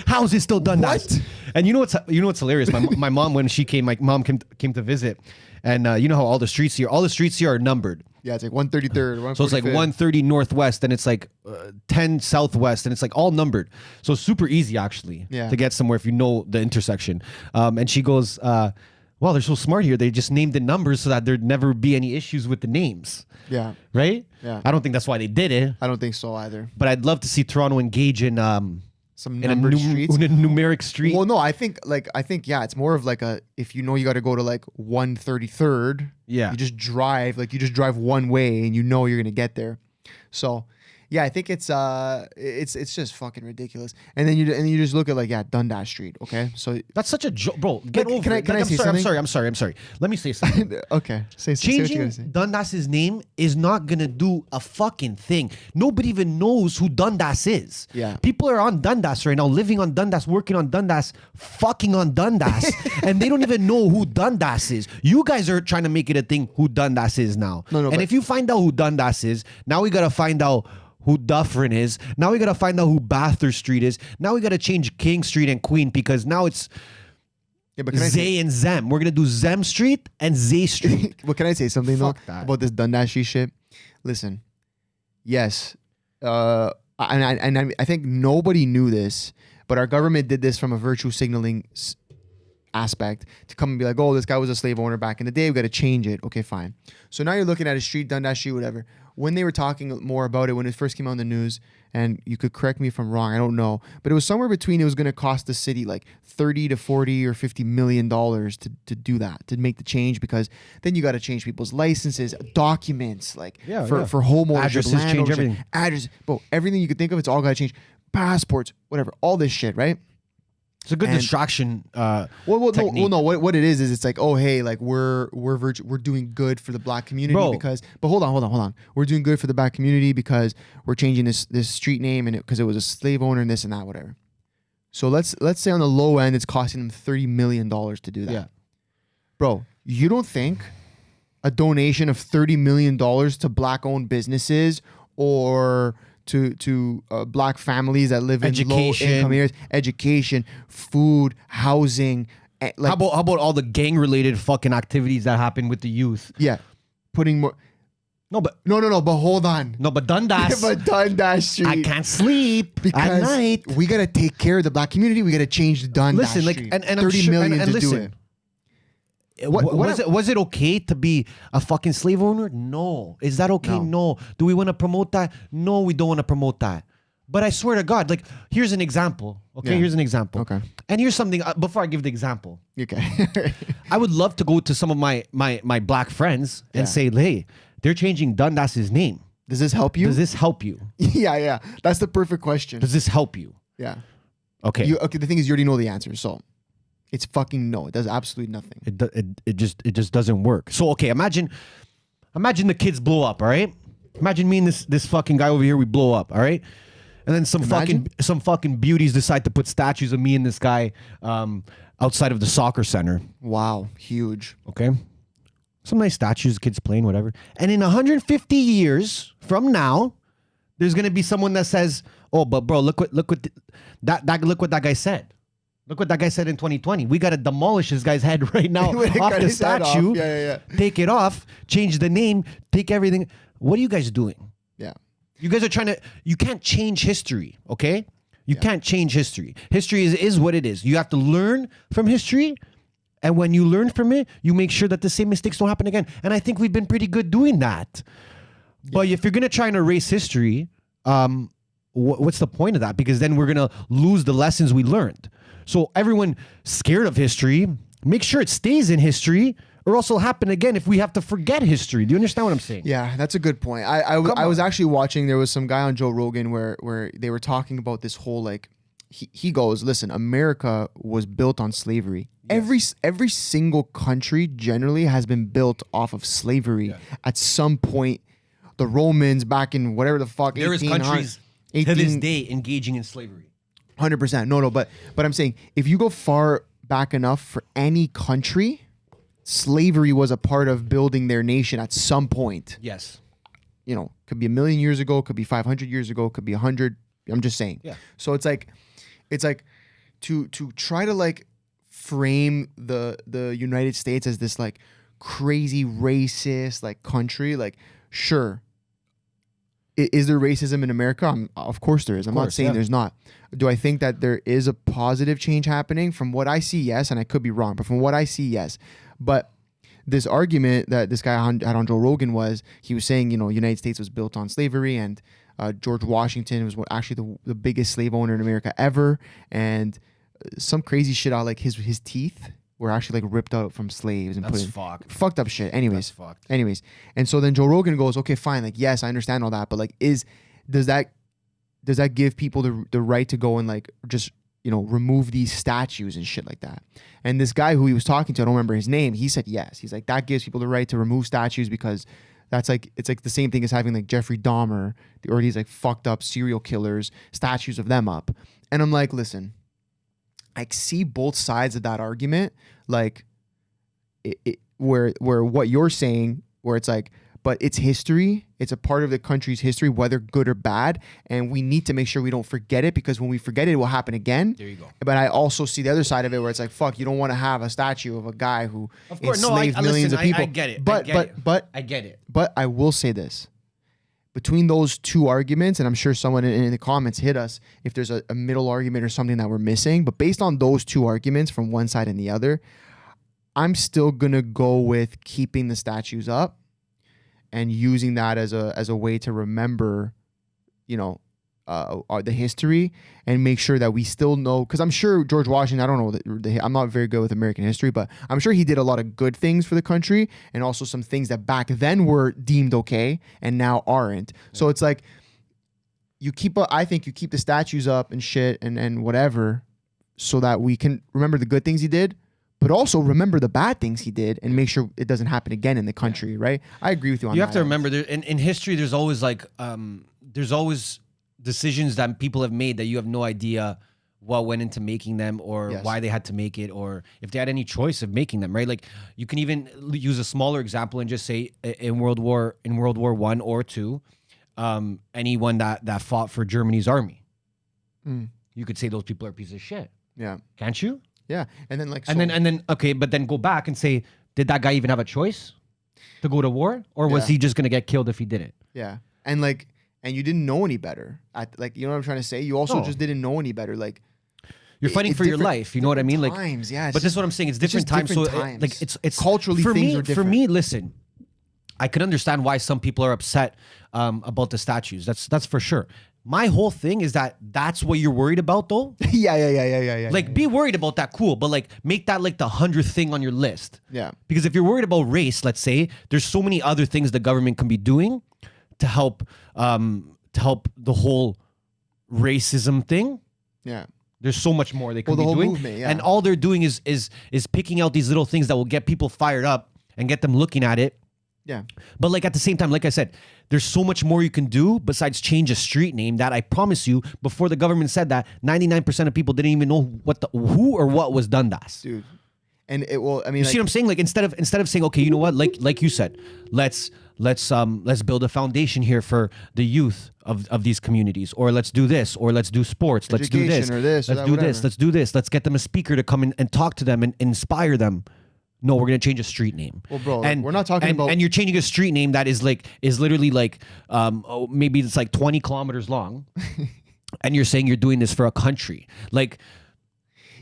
How is it still Dundas? What? And you know what's hilarious? My mom, when she came, my mom came to visit, and you know how all the streets here are numbered. Yeah, it's like 133rd. So it's like 130 northwest, and it's like 10 southwest, and it's like all numbered. So it's super easy actually to get somewhere if you know the intersection. And she goes, well, they're so smart here. They just named the numbers so that there'd never be any issues with the names. Yeah. Right? Yeah. I don't think that's why they did it. I don't think so either. But I'd love to see Toronto engage in Some in numbered streets. in a numeric street. Well, no, I think yeah, it's more of like if you know you got to go to like 133rd. Yeah. You just drive one way and you know you're gonna get there. So, yeah, I think it's just fucking ridiculous. And then you just look at like Dundas Street. Okay, so That's such a joke, bro. Get over it. can I say something? I'm sorry. Let me say something. okay, say what you're gonna say. Changing Dundas's name is not gonna do a fucking thing. Nobody even knows who Dundas is. Yeah. People are on Dundas right now, living on Dundas, working on Dundas, fucking on Dundas, and they don't even know who Dundas is. You guys are trying to make it a thing who Dundas is now. No, and if you find out who Dundas is, now we gotta find out who Dufferin is. Now we gotta find out who Bathurst Street is. Now we gotta change King Street and Queen because now it's But Zay and Zem. We're gonna do Zem Street and Zay Street. But can I say something Fuck though that. about this Dundas Street shit? Listen, yes, and I think nobody knew this, but our government did this from a virtue signaling aspect to come and be like, oh, this guy was a slave owner back in the day. We got to change it. Okay, fine. So now you're looking at a street, Dundas Street, whatever. When they were talking more about it, when it first came out in the news, and you could correct me if I'm wrong, I don't know, but it was somewhere between, it was going to cost the city like 30 to 40 or $50 million to do that, to make the change, because then you got to change people's licenses, documents, like for home ownership, Addresses, land change ownership, everything. address, bro, everything you could think of, it's all got to change. Passports, whatever, all this shit, right? It's a good And- distraction. Well, no. What it is it's like, oh, hey, like we're doing good for the black community Bro. because. But hold on. We're doing good for the black community because we're changing this street name and because it was a slave owner and this and that, whatever. So let's say on the low end, it's costing them $30 million to do that. Yeah. Bro, you don't think a donation of $30 million to black-owned businesses or to black families that live in Education. low-income areas, education, food, housing, like, how about all the gang related fucking activities that happen with the youth? yeah, putting more. No, but But hold on. Dundas. But Dundas Street. I can't sleep because at night. we gotta take care of the black community. We gotta change the Dundas Listen, like, Street. and I'm 30 sure, million and to do listen, it. Was it okay to be a fucking slave owner? No. Is that okay? No. Do we want to promote that? No, we don't want to promote that. But I swear to God, like, here's an example. Okay, Yeah. here's an example. Okay. And here's something, before I give the example. Okay. I would love to go to some of my black friends and say, hey, they're changing Dundas's name. Does this help you? Does this help you? Yeah. That's the perfect question. Does this help you? Yeah. Okay. Okay. The thing is, you already know the answer, so it's fucking no. It does absolutely nothing. It just doesn't work. So okay, imagine the kids blow up, all right? Imagine me and this fucking guy over here, we blow up, all right? And then some fucking beauties decide to put statues of me and this guy outside of the soccer center. Wow, huge. Okay? Some nice statues, kids playing, whatever. And in 150 years from now, there's gonna be someone that says, "Oh, but bro, look what that guy said. Look what that guy said in 2020. We gotta demolish this guy's head right now We gotta off cut the his head off. statue. Yeah. Take it off, change the name, take everything. What are you guys doing? Yeah. You guys are trying to. You can't change history, okay? You can't change history. History is what it is. You have to learn from history. And when you learn from it, you make sure that the same mistakes don't happen again. And I think we've been pretty good doing that. But if you're going to try and erase history, what's the point of that? Because then we're going to lose the lessons we learned. So everyone scared of history, make sure it stays in history, or else it'll happen again if we have to forget history. Do you understand what I'm saying? Yeah, that's a good point. I was actually watching, there was some guy on Joe Rogan where they were talking about this whole, like, he goes, listen, America was built on slavery. Yes. Every single country generally has been built off of slavery at some point. The Romans back in whatever the fuck. There is countries to this day engaging in slavery. 100%. No, but I'm saying if you go far back enough for any country, slavery was a part of building their nation at some point. Yes. You know, could be 1,000,000 years ago, could be 500 years ago, could be 100. I'm just saying. Yeah. So it's like, it's like to try to like frame the United States as this like crazy racist like country. Like, sure, is there racism in America? Of course there is. I'm not saying there's not. Do I think that there is a positive change happening? From what I see, yes, and I could be wrong, but from what I see, yes. But this argument that this guy had on Joe Rogan he was saying, you know, United States was built on slavery, and George Washington was actually the biggest slave owner in America ever, and some crazy shit out like his teeth were actually like ripped out from slaves and fucked up shit. Anyways, and so then Joe Rogan goes, okay, fine, like yes, I understand all that, but like does that give people the right to go and like just, you know, remove these statues and shit like that? And this guy who he was talking to, I don't remember his name, he said yes. He's like, that gives people the right to remove statues because that's like, it's like the same thing as having like Jeffrey Dahmer or these like fucked up serial killers, statues of them up. And I'm like, listen, I see both sides of that argument, like where what you're saying, where it's like, but it's history. It's a part of the country's history, whether good or bad. And we need to make sure we don't forget it, because when we forget it, it will happen again. There you go. But I also see the other side of it where it's like, fuck, you don't want to have a statue of a guy who enslaved millions of people. I get it. But I get it. But I will say this. Between those two arguments, and I'm sure someone in the comments hit us if there's a middle argument or something that we're missing, but based on those two arguments from one side and the other, I'm still going to go with keeping the statues up and using that as a way to remember, you know, the history, and make sure that we still know, because I'm sure George Washington, I don't know, I'm not very good with American history, but I'm sure he did a lot of good things for the country, and also some things that back then were deemed okay and now aren't. Yeah. So it's like I think you keep the statues up and shit and whatever, so that we can remember the good things he did, but also remember the bad things he did and make sure it doesn't happen again in the country, right? I agree with you on that. You have to remember, in history, there's always like, there's always decisions that people have made that you have no idea what went into making them, or why they had to make it, or if they had any choice of making them, right? Like, you can even use a smaller example and just say in World War I or II, anyone that fought for Germany's army, you could say those people are a piece of shit. Yeah. Can't you? Yeah. And then like, and then okay, but then go back and say, did that guy even have a choice to go to war, or was he just gonna get killed if he didn't? Yeah. And like, and you didn't know any better. Like, you know what I'm trying to say? You also just didn't know any better. Like, you're fighting for your life. You know what I mean? Like, times, yeah. But this is what I'm saying. It's different times. Different so times. Like, it's culturally things are different. For me, listen, I can understand why some people are upset about the statues. That's for sure. My whole thing is that's what you're worried about, though. Yeah. Like, be worried about that, cool, but like, make that like the 100th thing on your list. Yeah. Because if you're worried about race, let's say, there's so many other things the government can be doing to help the whole racism thing. Yeah. There's so much more they could be the whole doing. Movement, yeah. And all they're doing is picking out these little things that will get people fired up and get them looking at it. Yeah. But like, at the same time, like I said, there's so much more you can do besides change a street name that I promise you, before the government said that, 99% of people didn't even know who or what was Dundas. Dude. And it will, I mean, you see what I'm saying? Like, instead of saying, okay, you know what? Like you said, let's build a foundation here for the youth of these communities, or let's do this, or let's do sports, let's do this, let's do this, let's get them a speaker to come in and talk to them and inspire them. No, we're gonna change a street name. Well, bro, and we're not talking about. And you're changing a street name that is literally like, maybe it's like 20 kilometers long, and you're saying you're doing this for a country, like.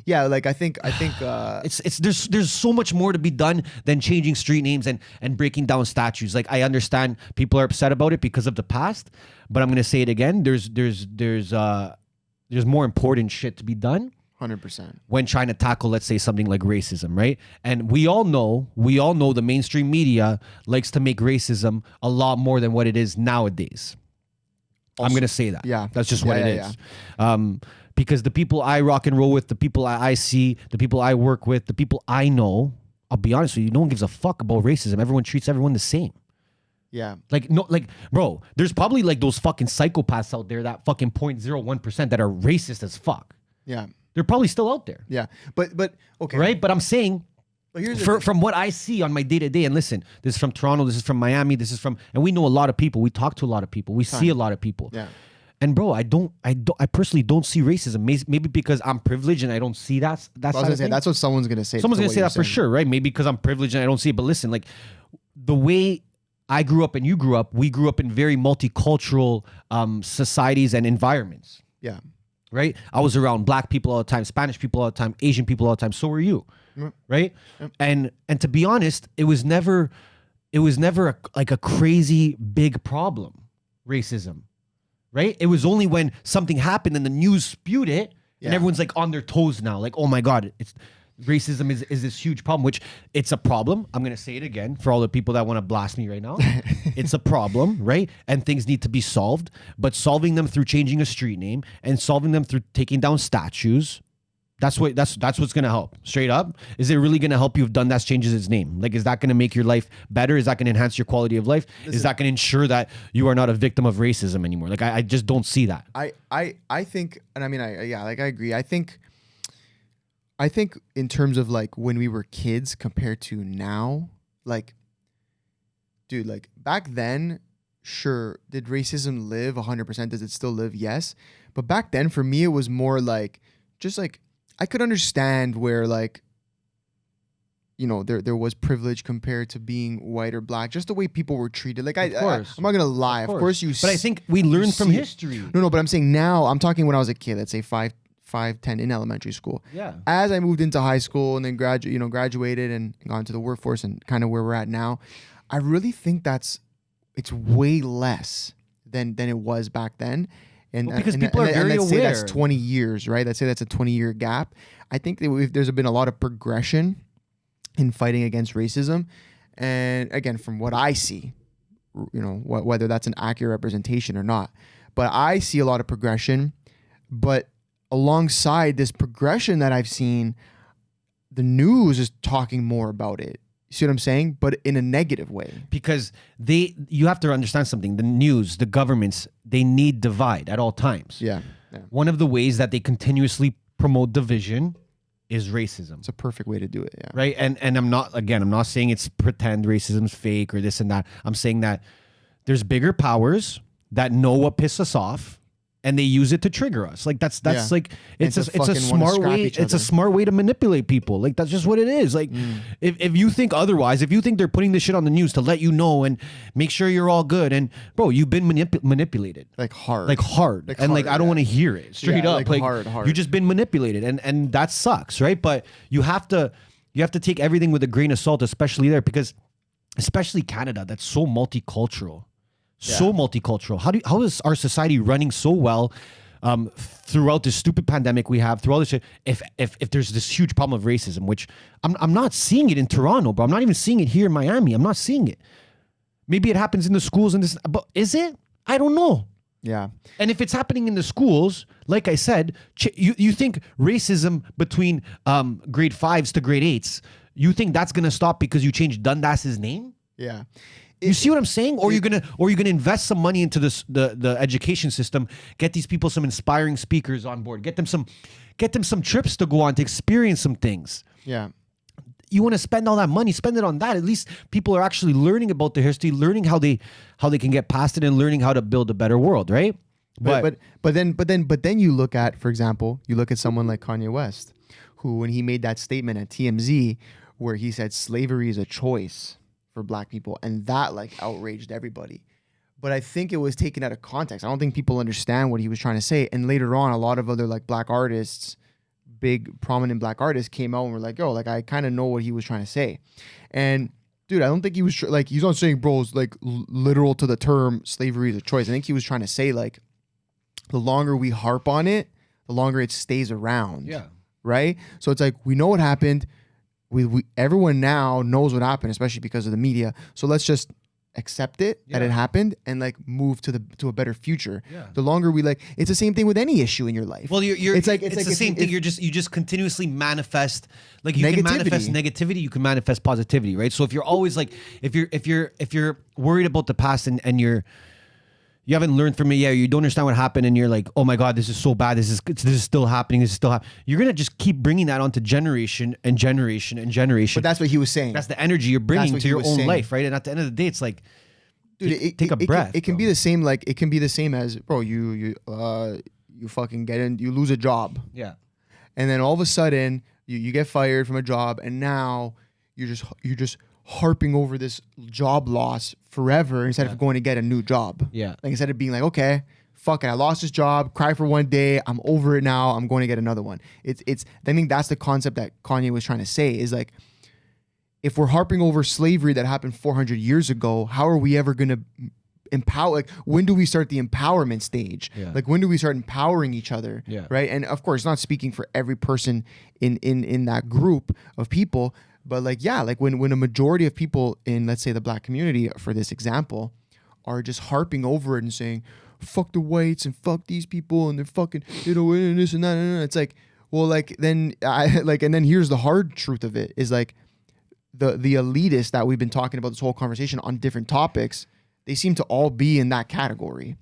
Yeah, like I think there's so much more to be done than changing street names and breaking down statues. Like, I understand people are upset about it because of the past, but I'm gonna say it again. There's more important shit to be done. 100%. When trying to tackle, let's say, something like racism, right? And we all know the mainstream media likes to make racism a lot more than what it is nowadays. Also, I'm going to say that. Yeah. That's just what it is. Because the people I rock and roll with, the people I see, the people I work with, the people I know, I'll be honest with you, no one gives a fuck about racism. Everyone treats everyone the same. Yeah. Like, no, like, bro, there's probably like those fucking psychopaths out there, that fucking 0.01% that are racist as fuck. Yeah. They're probably still out there. Yeah. But okay. Right? But I'm saying, but here's from what I see on my day-to-day, and listen, this is from Toronto, this is from Miami, and we know a lot of people. We talk to a lot of people. We see a lot of people. Yeah. And bro, I personally don't see racism. Maybe because I'm privileged and I don't see that. I was gonna say, that's what someone's gonna say. Someone's gonna say that for sure, right? Maybe because I'm privileged and I don't see it. But listen, like the way I grew up and you grew up, we grew up in very multicultural societies and environments. Yeah. Right? I was around black people all the time, Spanish people all the time, Asian people all the time. So were you. Right? And to be honest, it was never a crazy big problem, racism. Right? It was only when something happened and the news spewed it and everyone's like on their toes now. Like, oh my God, racism is this huge problem, which it's a problem. I'm going to say it again for all the people that want to blast me right now. It's a problem, right? And things need to be solved, but solving them through changing a street name and solving them through taking down statues, that's what's going to help. Straight up. Is it really going to help you if Dundas changes its name? Like, is that going to make your life better? Is that going to enhance your quality of life? Is that going to ensure that you are not a victim of racism anymore? Like, I just don't see that. I think, and I mean, I agree. I think in terms of like when we were kids compared to now, like, dude, like back then, sure, did racism live 100%? Does it still live? Yes. But back then for me, it was more like, just like, I could understand where like, you know, there was privilege compared to being white or black, just the way people were treated. Like I'm not gonna lie. Of course you. But I think we learned from history. No, but I'm saying now. I'm talking when I was a kid. Let's say 5, 10 in elementary school. Yeah. As I moved into high school and then graduated and gone to the workforce and kind of where we're at now, I really think it's way less than it was back then. And because people are very let's aware. say that's 20 years, right? Let's say that's a 20-year gap. I think that there's been a lot of progression in fighting against racism. And again, from what I see, you know, whether that's an accurate representation or not, but I see a lot of progression. But alongside this progression that I've seen, the news is talking more about it. You see what I'm saying? But in a negative way. Because you have to understand something. The news, the governments, they need divide at all times. Yeah. One of the ways that they continuously promote division is racism. It's a perfect way to do it. Yeah. Right. And I'm not saying it's pretend racism's fake or this and that. I'm saying that there's bigger powers that know what pisses us off and they use it to trigger us. Like that's like it's a smart way. It's a smart way to manipulate people. Like that's just what it is. Like if you think otherwise, if you think they're putting this shit on the news to let you know and make sure you're all good, and bro, you've been manipulated. Like hard. And like I don't want to hear it straight up. Like hard. You just been manipulated, and that sucks, right? But you have to take everything with a grain of salt, especially there, because especially Canada, that's so multicultural. So multicultural. How is our society running so well throughout this stupid pandemic we have, through all this shit, if there's this huge problem of racism, which I'm not seeing it in Toronto, bro. I'm not even seeing it here in Miami. I'm not seeing it. Maybe it happens in the schools and this, but is it? I don't know. Yeah. And if it's happening in the schools, like I said, you think racism between grade 5s to grade 8s, you think that's gonna stop because you changed Dundas's name? Yeah. You see what I'm saying? Or you're gonna invest some money into the education system, get these people some inspiring speakers on board, get them some trips to go on to experience some things. Yeah. You want to spend all that money, spend it on that. At least people are actually learning about the history, learning how they can get past it, and learning how to build a better world, right? But then you look at, for example, someone like Kanye West, who, when he made that statement at TMZ where he said slavery is a choice for black people, and that like outraged everybody. But I think it was taken out of context. I don't think people understand what he was trying to say. And later on, a lot of other like black artists, big prominent black artists, came out and were like, yo, like I kind of know what he was trying to say. And dude, I don't think he was like, he's not saying, bro, it's like literal to the term slavery is a choice. I think he was trying to say like, the longer we harp on it, the longer it stays around. Yeah. Right? So it's like, we know what happened. Everyone now knows what happened, especially because of the media. So let's just accept it that it happened and like move to a better future. Yeah. The longer we like, it's the same thing with any issue in your life. Well, it's the same thing. You just continuously manifest, like you can manifest negativity, you can manifest positivity, right? So if you're always like, if you're worried about the past and you haven't learned from it yet, you don't understand what happened, and you're like, oh my God, this is so bad. This is still happening. You're going to just keep bringing that onto generation and generation and generation. But that's what he was saying. That's the energy you're bringing to your own life, right? And at the end of the day, it's like, Dude, take a breath. It can be the same. Like it can be the same as, bro. You fucking get in. You lose a job. Yeah. And then all of a sudden you get fired from a job, and now you're just harping over this job loss forever instead of going to get a new job. Yeah. Like instead of being like, okay, fuck it, I lost this job, cry for one day, I'm over it now, I'm going to get another one. It's I think that's the concept that Kanye was trying to say, is like, if we're harping over slavery that happened 400 years ago, how are we ever going to empower? Like, when do we start the empowerment stage? Yeah. Like, when do we start empowering each other? Yeah. Right. And of course, not speaking for every person in that group of people, but like, yeah, like when a majority of people in, let's say, the black community, for this example, are just harping over it and saying, fuck the whites and fuck these people and they're fucking, and this and that. And it's like, well, like, then and then here's the hard truth of it, is like, the elitists that we've been talking about this whole conversation on different topics, they seem to all be in that category.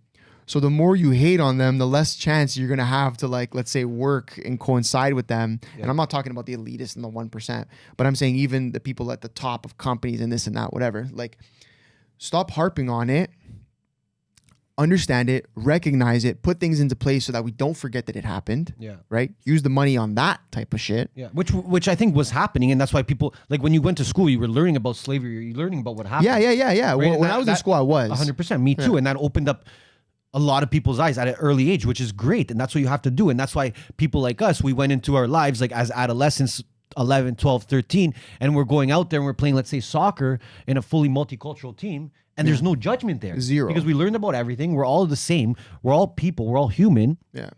So the more you hate on them, the less chance you're going to have to, like, let's say, work and coincide with them. Yeah. And I'm not talking about the elitists and the 1%, but I'm saying even the people at the top of companies and this and that, whatever. Like, stop harping on it, understand it, recognize it, put things into place so that we don't forget that it happened. Yeah. Right? Use the money on that type of shit. Yeah. Which I think was happening, and that's why people, like, when you went to school, you were learning about slavery, you're learning about what happened. Yeah. Right? Well, when I was in school, I was 100%. Me too. Yeah. And that opened up a lot of people's eyes at an early age, which is great. And that's what you have to do. And that's why people like us, we went into our lives like as adolescents, 11, 12, 13, and we're going out there and we're playing, let's say, soccer in a fully multicultural team. And there's no judgment there. Zero. Because we learned about everything. We're all the same. We're all people. We're all human. Yeah.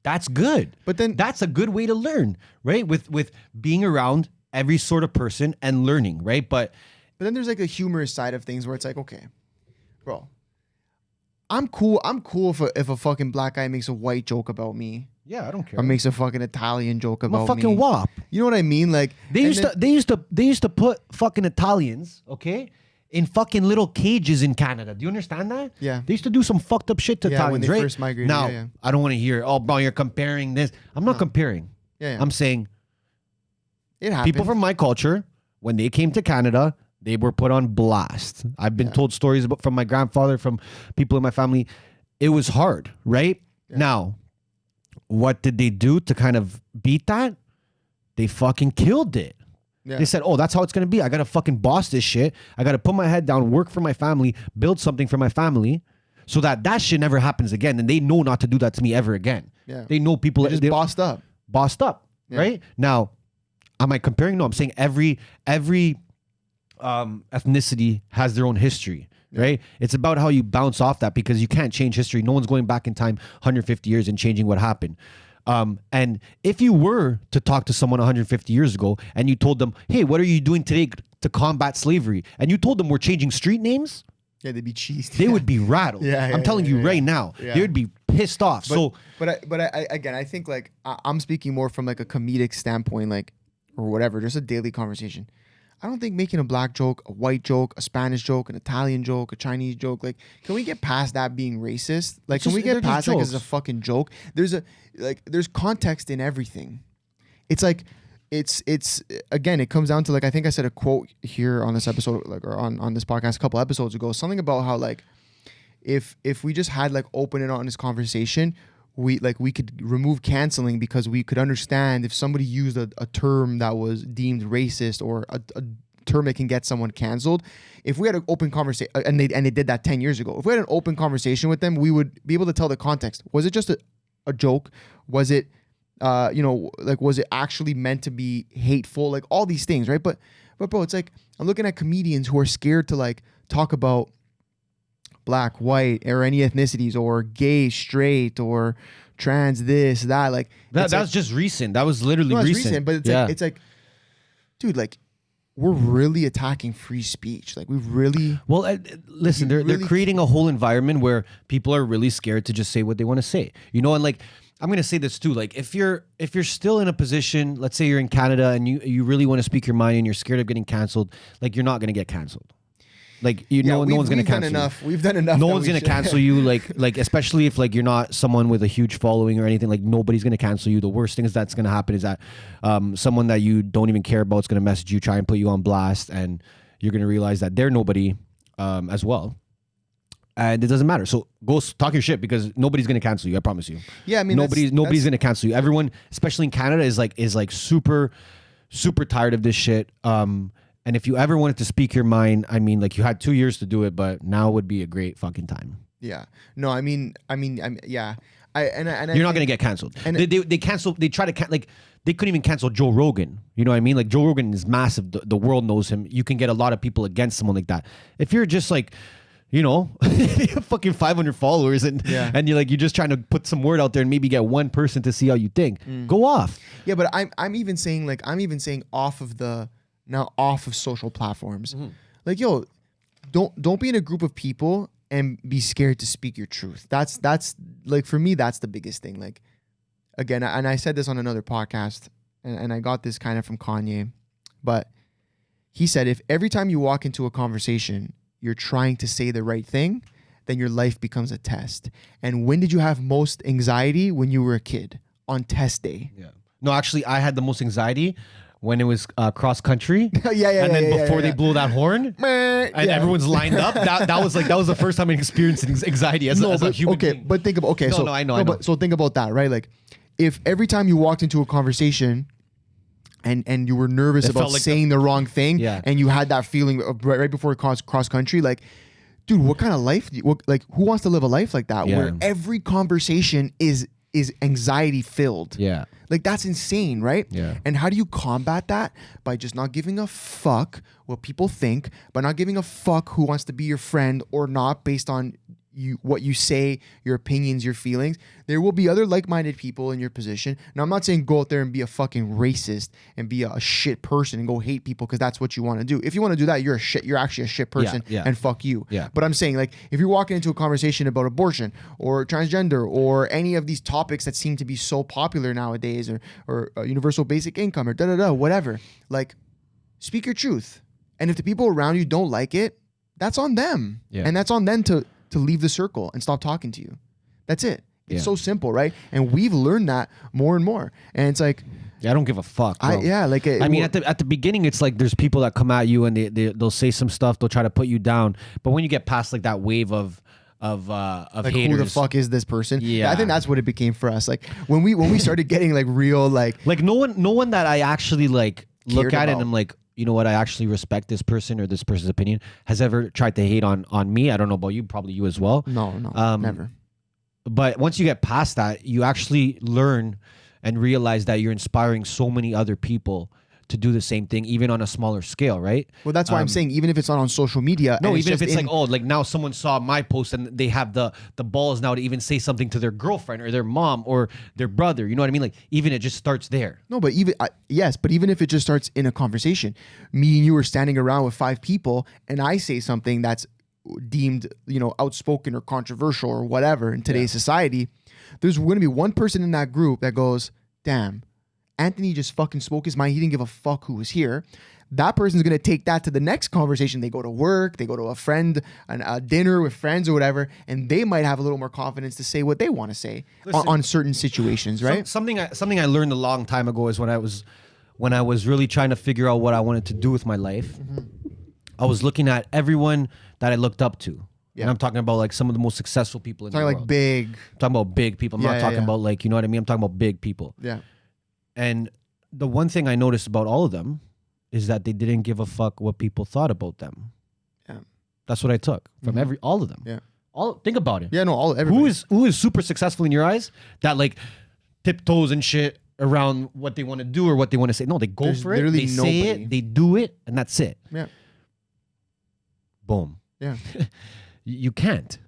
That's good. But then that's a good way to learn, right? With being around every sort of person and learning, right? But then there's like a humorous side of things where it's like, okay, bro, I'm cool if a fucking black guy makes a white joke about me. Yeah, I don't care. Or makes a fucking Italian joke about me. I'm a fucking wop. You know what I mean? Like, they used to put fucking Italians, okay, in fucking little cages in Canada. Do you understand that? Yeah. They used to do some fucked up shit to Italians, when they right? first migrated. Now, yeah. I don't want to hear, oh, bro, you're comparing this. I'm not comparing. Yeah. I'm saying it happened. People from my culture, when they came to Canada, they were put on blast. I've been told stories from my grandfather, from people in my family. It was hard, right? Yeah. Now, what did they do to kind of beat that? They fucking killed it. Yeah. They said, oh, that's how it's going to be. I got to fucking boss this shit. I got to put my head down, work for my family, build something for my family so that shit never happens again. And they know not to do that to me ever again. Yeah. They know people. They're just bossed up. Bossed up, right? Now, am I comparing? No, I'm saying every ethnicity has their own history, right? It's about how you bounce off that, because you can't change history. No one's going back in time 150 years and changing what happened. And if you were to talk to someone 150 years ago and you told them, hey, what are you doing today to combat slavery? And you told them we're changing street names. Yeah, they'd be cheesed. They would be rattled. I'm telling you right now, they would be pissed off. But I think, like, I'm speaking more from like a comedic standpoint, like, or whatever, just a daily conversation. I don't think making a black joke, a white joke, a Spanish joke, an Italian joke, a Chinese joke, like, can we get past that being racist? Like, can we get past that as a fucking joke? There's context in everything. It's like, it's again, it comes down to, like, I think I said a quote here on this episode, like, or on this podcast a couple episodes ago, something about how, like, if we just had, like, open and honest conversation, we could remove canceling, because we could understand if somebody used a term that was deemed racist, or a term that can get someone canceled. If we had an open conversation, and they did that 10 years ago, if we had an open conversation with them, we would be able to tell the context. Was it just a joke? Was it, was it actually meant to be hateful? Like, all these things, right? But bro, it's like, I'm looking at comedians who are scared to, like, talk about black, white, or any ethnicities, or gay, straight, or trans, this, that. Like, that's like, just recent. That was literally recent. But it's like, dude, like, we're really attacking free speech. Like, we've really... Well, listen, they're creating a whole environment where people are really scared to just say what they want to say. You know, and, like, I'm going to say this too. Like, if you're still in a position, let's say you're in Canada and you really want to speak your mind and you're scared of getting canceled, like, you're not going to get canceled. Like, no one's going to cancel you. We've done enough. No one's going to cancel you. Like, especially if, like, you're not someone with a huge following or anything, like, nobody's going to cancel you. The worst thing that's going to happen is that someone that you don't even care about is going to message you, try and put you on blast, and you're going to realize that they're nobody as well. And it doesn't matter. So go talk your shit because nobody's gonna cancel you. I promise you. Yeah, I mean, nobody's gonna cancel you. Everyone, especially in Canada, is like super tired of this shit. And if you ever wanted to speak your mind, I mean, like you had 2 years to do it, but now would be a great fucking time. Yeah. No, I mean, yeah. You're not gonna get canceled. And They cancel. They try to like they couldn't even cancel Joe Rogan. You know what I mean? Like Joe Rogan is massive. The world knows him. You can get a lot of people against someone like that. If you're just like, you know, you have fucking 500 followers and you're just trying to put some word out there and maybe get one person to see how you think. Go off. Yeah, but I'm even saying off of social platforms. Like, yo, don't be in a group of people and be scared to speak your truth. That's like, for me, that's the biggest thing. Like, again, and I said this on another podcast, and I got this kind of from Kanye, but he said, if every time you walk into a conversation, you're trying to say the right thing, then your life becomes a test. And when did you have most anxiety? When you were a kid, on test day. Yeah. No, actually, I had the most anxiety when it was cross country. And then before they blew that horn, and everyone's lined up. That was the first time I experienced anxiety as a human being. But think about I know. But so think about that, right? Like, if every time you walked into a conversation and you were nervous about saying the wrong thing, and you had that feeling right before cross country, like, dude, what kind of life? Who wants to live a life like that where every conversation is anxiety filled? Yeah. Like, that's insane, right? Yeah. And how do you combat that? By just not giving a fuck what people think, by not giving a fuck who wants to be your friend or not based on what you say, your opinions, your feelings. There will be other like-minded people in your position. Now, I'm not saying go out there and be a fucking racist and be a shit person and go hate people because that's what you want to do. If you want to do that, you're actually a shit person and fuck you. Yeah. But I'm saying, like, if you're walking into a conversation about abortion or transgender or any of these topics that seem to be so popular nowadays, or universal basic income or whatever, like, speak your truth. And if the people around you don't like it, that's on them. Yeah. And that's on them to leave the circle and stop talking to you. That's it. It's so simple, right? And we've learned that more and more. And it's like, I don't give a fuck, bro. I mean, at the beginning, it's like there's people that come at you and they'll say some stuff. They'll try to put you down. But when you get past like that wave of like, haters, who the fuck is this person? Yeah. I think that's what it became for us. Like, when we started getting like real like no one that I actually like look at it and about. I'm like, you know what, I actually respect this person or this person's opinion, has ever tried to hate on me. I don't know about you, probably you as well. No, never. But once you get past that, you actually learn and realize that you're inspiring so many other people to do the same thing, even on a smaller scale, right? Well, that's why I'm saying, even if it's not on social media. No, even if it's like now someone saw my post and they have the balls now to even say something to their girlfriend or their mom or their brother. You know what I mean? Like, even it just starts there. No, but even if it just starts in a conversation, me and you are standing around with 5 people and I say something that's deemed, outspoken or controversial or whatever in today's society, there's going to be one person in that group that goes, damn, Anthony just fucking spoke his mind. He didn't give a fuck who was here. That person's going to take that to the next conversation. They go to work, they go to a dinner with friends or whatever, and they might have a little more confidence to say what they want to say on certain situations, right? Something I learned a long time ago is when I was really trying to figure out what I wanted to do with my life. I was looking at everyone that I looked up to. Yeah. And I'm talking about like some of the most successful people in the world. Like big. I'm talking about big people. I'm not talking about like, you know what I mean? I'm talking about big people. Yeah. And the one thing I noticed about all of them is that they didn't give a fuck what people thought about them. Yeah. That's what I took from all of them. Yeah. Think about it. Yeah, no, everybody. Who is super successful in your eyes that like tiptoes and shit around what they want to do or what they want to say? No, they go for it. They say it, they do it, and that's it. Yeah. Boom. Yeah. You can't.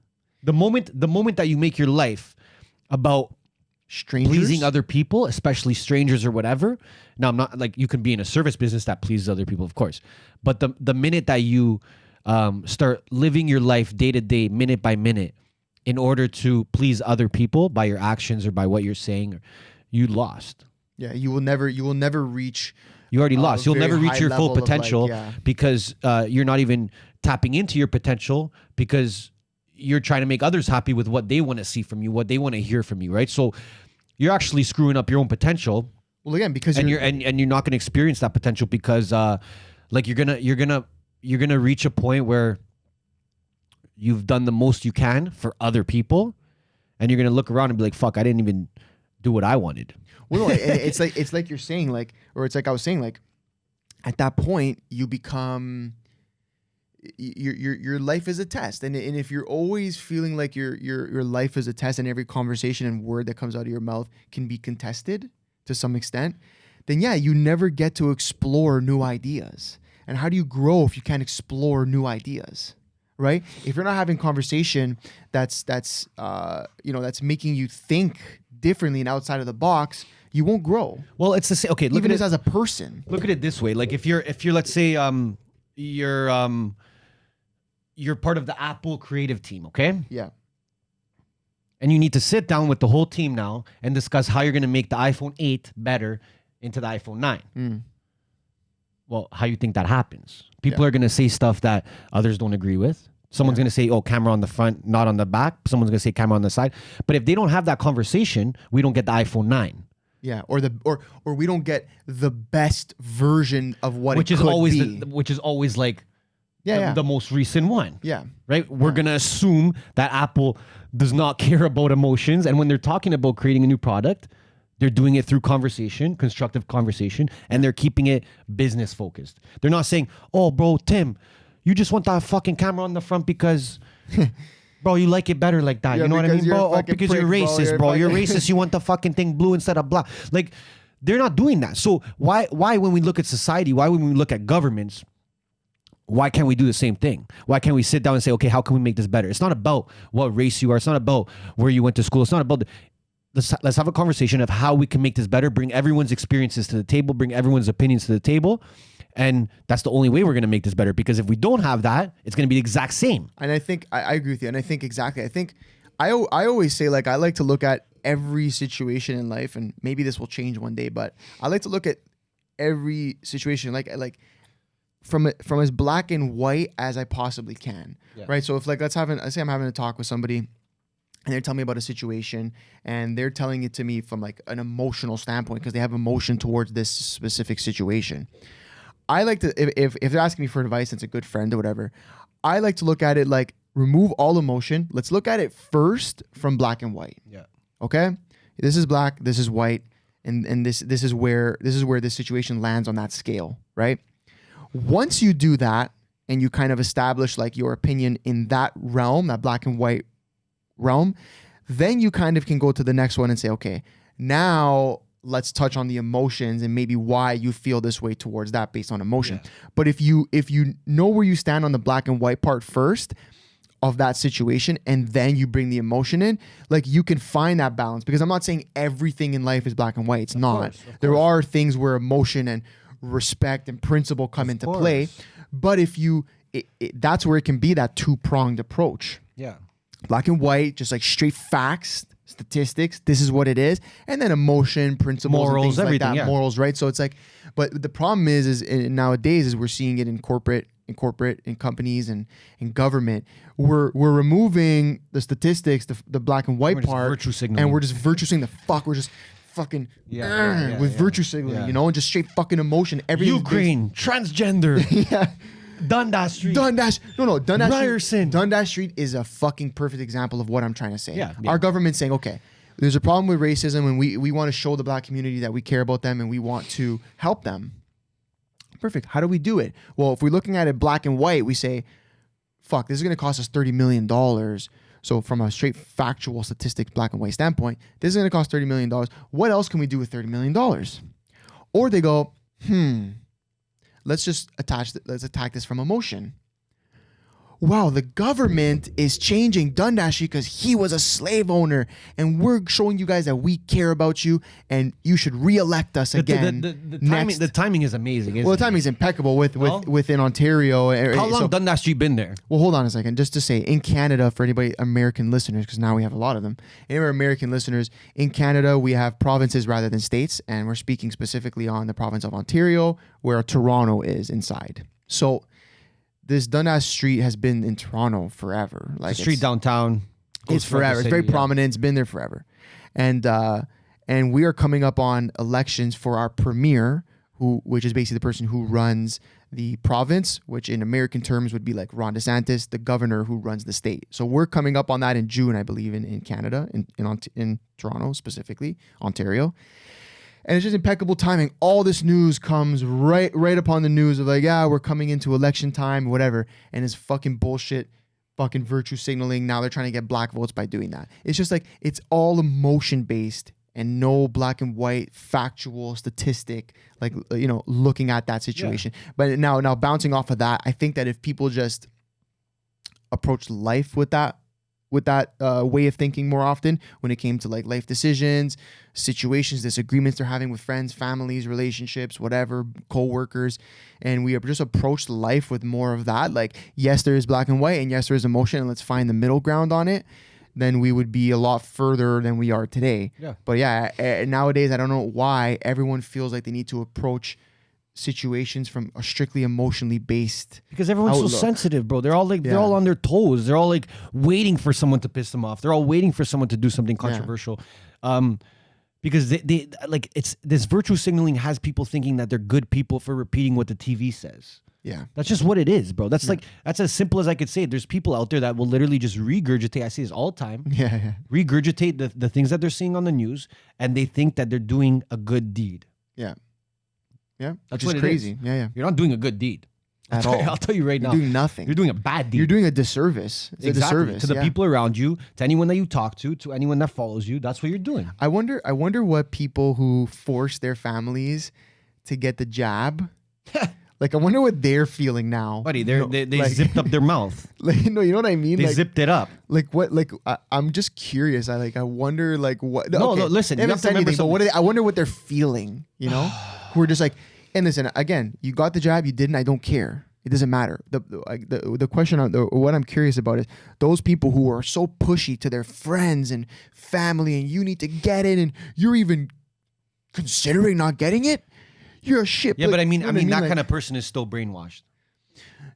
The moment that you make your life about strangers, pleasing other people, especially strangers or whatever. Now, I'm not like, you can be in a service business that pleases other people, of course. But the minute that you start living your life day to day, minute by minute, in order to please other people by your actions or by what you're saying, you lost. Yeah, you will never reach. You already lost. You'll never reach your full potential because you're not even tapping into your potential because you're trying to make others happy with what they want to see from you, what they want to hear from you, right? So you're actually screwing up your own potential. Well, again, because you're not going to experience that potential because like you're gonna reach a point where you've done the most you can for other people, and you're gonna look around and be like, "Fuck, I didn't even do what I wanted." Well, no, it's like you're saying, like, or it's like I was saying, like, at that point you become your life is a test, and if you're always feeling like your life is a test, and every conversation and word that comes out of your mouth can be contested to some extent, then yeah, you never get to explore new ideas. And how do you grow if you can't explore new ideas, right? If you're not having conversation that's making you think differently and outside of the box, you won't grow. Well, it's the same. Okay, look Even at it as a person. Look at it this way: like if you're let's say you're part of the Apple creative team, okay? Yeah. And you need to sit down with the whole team now and discuss how you're going to make the iPhone 8 better into the iPhone 9. Well, how you think that happens? People are going to say stuff that others don't agree with. Someone's going to say, oh, camera on the front, not on the back. Someone's going to say camera on the side. But if they don't have that conversation, we don't get the iPhone 9. Yeah, or we don't get the best version of what which it is could always be. which is always like the most recent one. Yeah. Right? We're going to assume that Apple does not care about emotions. And when they're talking about creating a new product, they're doing it through conversation, constructive conversation, and they're keeping it business focused. They're not saying, oh, bro, Tim, you just want that fucking camera on the front because, bro, you like it better like that. Yeah, you know what I mean, you're bro? a Oh, fucking because prick, you're racist, bro. You're racist. You want the fucking thing blue instead of black. Like, they're not doing that. So why when we look at society, why when we look at governments, why can't we do the same thing? Why can't we sit down and say, okay, how can we make this better? It's not about what race you are. It's not about where you went to school. It's not about... Let's have a conversation of how we can make this better, bring everyone's experiences to the table, bring everyone's opinions to the table. And that's the only way we're going to make this better. Because if we don't have that, it's going to be the exact same. And I think I agree with you. And I think exactly. I think I always say, like, I like to look at every situation in life, and maybe this will change one day, but I like to look at every situation like from as black and white as I possibly can. Yeah. Right. So if, like, let's say I'm having a talk with somebody, and they're telling me about a situation, and they're telling it to me from, like, an emotional standpoint because they have emotion towards this specific situation. I like to, if they're asking me for advice, it's a good friend or whatever, I like to look at it like, remove all emotion. Let's look at it first from black and white. Yeah. Okay? This is black, this is white, and this is where this situation lands on that scale, right? Once you do that and you kind of establish, like, your opinion in that realm, that black and white realm, then you kind of can go to the next one and say, okay, now let's touch on the emotions and maybe why you feel this way towards that based on emotion. Yeah. But if you know where you stand on the black and white part first of that situation, and then you bring the emotion in, like, you can find that balance. Because I'm not saying everything in life is black and white. It's not. Of course. There are things where emotion and respect and principle come into play. But if that's where it can be that two-pronged approach. Yeah. Black and white, just like straight facts, statistics, this is what it is. And then emotion, principles, morals, and things everything, like that. yeah. Morals, right? So it's like, but the problem is nowadays is we're seeing it in corporate, in companies and in government. We're removing the statistics, the black and white part, virtue signaling. and we're just virtue signaling the fuck. We're just fucking virtue signaling, you know, and just straight fucking emotion. Ukraine, transgender. Yeah. Dundas Street. Dundas Ryerson. Dundas Street is a fucking perfect example of what I'm trying to say. Yeah. Our government's saying, okay, there's a problem with racism, and we want to show the black community that we care about them and we want to help them. Perfect. How do we do it? Well, if we're looking at it black and white, we say, fuck, this is going to cost us $30 million. So from a straight factual statistics, black and white standpoint, this is going to cost $30 million. What else can we do with $30 million? Or they go, let's attack this from emotion. Wow, the government is changing Dundas Street because he was a slave owner, and we're showing you guys that we care about you, and you should re-elect us again. The timing is amazing. Well, the timing is impeccable within Ontario. How long Dundas Street been there? Well, hold on a second. Just to say, in Canada, for anybody American listeners, because now we have a lot of them. Any of our American listeners, in Canada, we have provinces rather than states, and we're speaking specifically on the province of Ontario, where Toronto is inside. So this Dundas Street has been in Toronto forever. Like, the street downtown. It's forever. It's very prominent. It's been there forever. And we are coming up on elections for our premier, which is basically the person who runs the province, which in American terms would be like Ron DeSantis, the governor who runs the state. So we're coming up on that in June, I believe, in Canada, in Toronto specifically, Ontario. And it's just impeccable timing. All this news comes right upon the news of like, yeah, we're coming into election time, whatever. And it's fucking bullshit, fucking virtue signaling. Now they're trying to get black votes by doing that. It's just like, it's all emotion based and no black and white factual statistic, like, you know, looking at that situation. Yeah. But now bouncing off of that, I think that if people just approach life with that way of thinking more often when it came to like life decisions, situations, disagreements they're having with friends, families, relationships, whatever, co-workers, and we just approach life with more of that, like, yes, there is black and white, and yes, there is emotion, and let's find the middle ground on it, then we would be a lot further than we are today. Yeah. But yeah, nowadays, I don't know why everyone feels like they need to approach situations from a strictly emotionally based, because everyone's outlook. So sensitive, bro. They're all like, they're all on their toes. They're all like waiting for someone to piss them off. They're all waiting for someone to do something controversial. Because they like, it's this virtue signaling has people thinking that they're good people for repeating what the TV says. Yeah. That's just what it is, bro. That's like, that's as simple as I could say it. There's people out there that will literally just regurgitate. I see this all the time. Yeah. Regurgitate the things that they're seeing on the news, and they think that they're doing a good deed. Yeah. Yeah. That's what crazy. Yeah. You're not doing a good deed. At all. I'll tell you right now. You're doing nothing. You're doing a bad deed. You're doing a disservice. It's exactly. A disservice. To the people around you, to anyone that you talk to anyone that follows you. That's what you're doing. I wonder what people who force their families to get the jab, like, I wonder what they're feeling now. Buddy, they like, zipped up their mouth. Like, no, you know what I mean? They zipped it up. Like what? Like I'm just curious. I wonder like what. No, okay. No, listen. You have to remember anything, but I wonder what they're feeling. You know, who are just like. And listen, again, you got the jab, you didn't. I don't care. It doesn't matter. The question, what I'm curious about is those people who are so pushy to their friends and family, and you need to get it, and you're even considering not getting it. You're a shit. Yeah, but I mean, that like, kind of person is still brainwashed.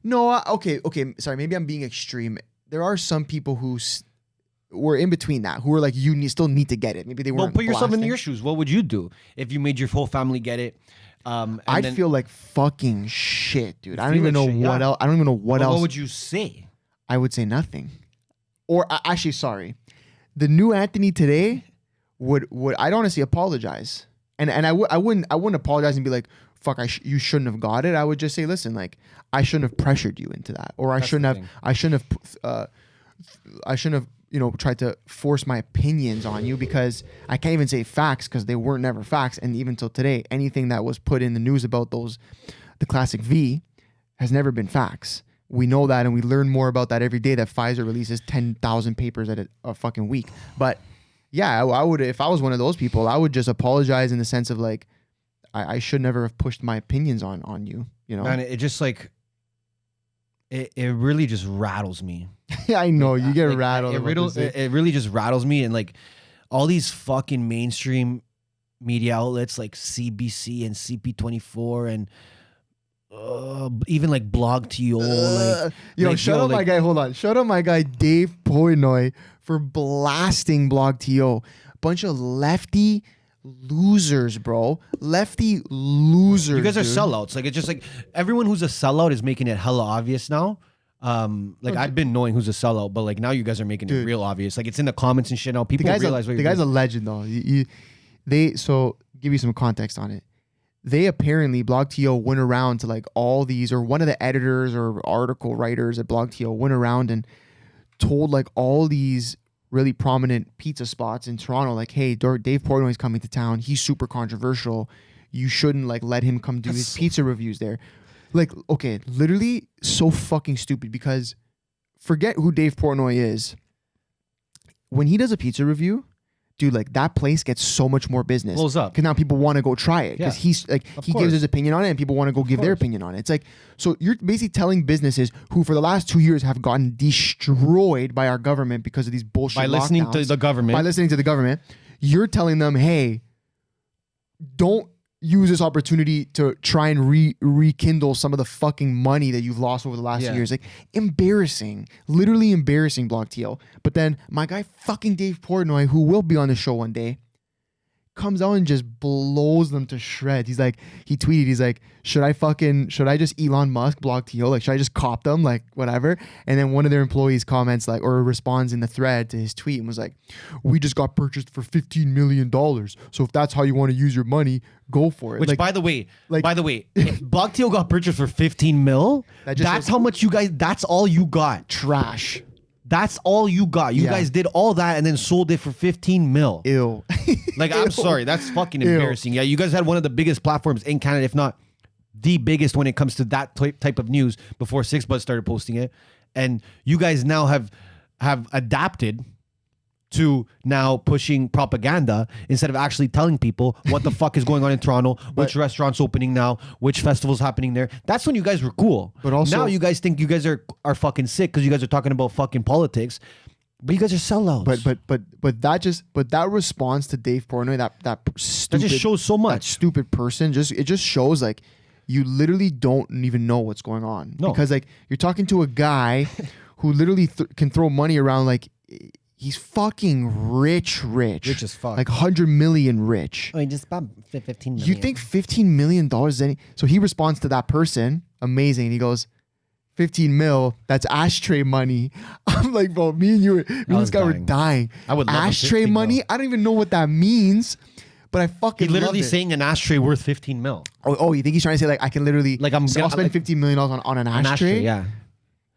No, okay. Sorry, maybe I'm being extreme. There are some people who were in between that, who are like, you still need to get it. Maybe they weren't. Well, put yourself in your shoes. What would you do if you made your whole family get it? I'd feel like fucking shit, dude. I don't even know what else. I don't even know what else. What would you say? I would say nothing. Or actually, sorry, the new Anthony today would I'd honestly apologize, and I wouldn't apologize and be like, fuck, you shouldn't have got it. I would just say, listen, like, I shouldn't have pressured you into that, or I shouldn't have tried to force my opinions on you, because I can't even say facts because they weren't never facts. And even till today, anything that was put in the news about the Classic V has never been facts. We know that, and we learn more about that every day that Pfizer releases 10,000 papers at a fucking week. But yeah, I would, if I was one of those people, I would just apologize in the sense of like, I should never have pushed my opinions on you, you know? And it just like, it really just rattles me. I know, you get rattled. It really just rattles me. And like all these fucking mainstream media outlets like CBC and CP24 and even like BlogTO. Shout out my guy. Hold on. Shout out my guy Dave Portnoy for blasting BlogTO. Bunch of lefty losers, bro. Lefty losers. You guys are sellouts. Like, it's just like everyone who's a sellout is making it hella obvious now. I've been knowing who's a sellout, but like now you guys are making it real obvious. Like, it's in the comments and shit now. People realize what you're doing. The guy's a legend though. So give you some context on it. They apparently, BlogTO went around to like all these, or one of the editors or article writers at BlogTO went around and told like all these really prominent pizza spots in Toronto, like, hey, Dave Portnoy's coming to town. He's super controversial. You shouldn't like let him come do his pizza reviews there. Like, okay, literally so fucking stupid, because forget who Dave Portnoy is. When he does a pizza review, dude, like that place gets so much more business. Blows up. Because now people want to go try it. Because he's like, he gives his opinion on it and people want to go give their opinion on it. It's like, so you're basically telling businesses who for the last 2 years have gotten destroyed by our government because of these bullshit lockdowns. By listening to the government. You're telling them, hey, don't use this opportunity to try and rekindle some of the fucking money that you've lost over the last 2 years. Like, embarrassing. Literally embarrassing, BlogTO. But then my guy fucking Dave Portnoy, who will be on the show one day, comes out and just blows them to shreds. He tweeted, he's like, should I just Elon Musk block TO? Like, should I just cop them? Like, whatever. And then one of their employees comments like, or responds in the thread to his tweet and was like, we just got purchased for $15 million. So if that's how you want to use your money, go for it. Which, like, by the way, if Block TO got purchased for 15 mil, that's how much you guys, that's all you got. Trash. That's all you got. You guys did all that and then sold it for 15 mil. Ew. Like, I'm sorry. That's fucking embarrassing. Yeah, you guys had one of the biggest platforms in Canada, if not the biggest when it comes to that type of news before 6buds started posting it. And you guys now have adapted to now pushing propaganda instead of actually telling people what the fuck is going on in Toronto, which restaurant's opening now, which festival's happening there. That's when you guys were cool. But also, now you guys think you guys are fucking sick because you guys are talking about fucking politics. But you guys are sellouts. But that response to Dave Portnoy, that stupid, that just shows so much. That stupid person, it just shows like you literally don't even know what's going on. No. Because like you're talking to a guy who literally can throw money around like. He's fucking rich. Rich as fuck. Like 100 million rich. Oh, he just bought 15 million. You think $15 million is any? So he responds to that person. Amazing. And he goes, 15 mil, that's ashtray money. I'm like, bro, me and this guy were dying. I would love ashtray money? Mil. I don't even know what that means. But I fucking He literally saying an ashtray worth 15 mil. Oh, you think he's trying to say like I can literally I'll spend $15 million on an ashtray? Yeah.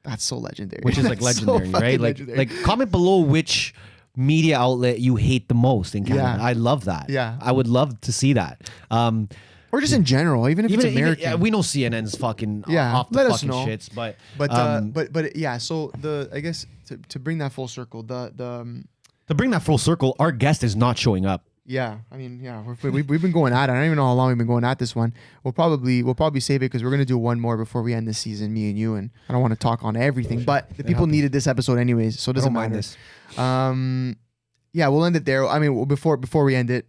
That's so legendary. Which is like legendary, so right? Like comment below which media outlet you hate the most in Canada. Yeah. I love that. Yeah. I would love to see that. Or just in general, even if it's American. We know CNN's fucking off the fucking shits, but yeah. So I guess to bring that full circle, to bring that full circle, our guest is not showing up. Yeah, I mean, yeah, we've been going at it. I don't even know how long we've been going at this one. We'll probably save it because we're gonna do one more before we end this season, me and you. And I don't want to talk on everything, but the people needed this episode anyways, so it doesn't matter. This. Yeah, we'll end it there. I mean, before we end it,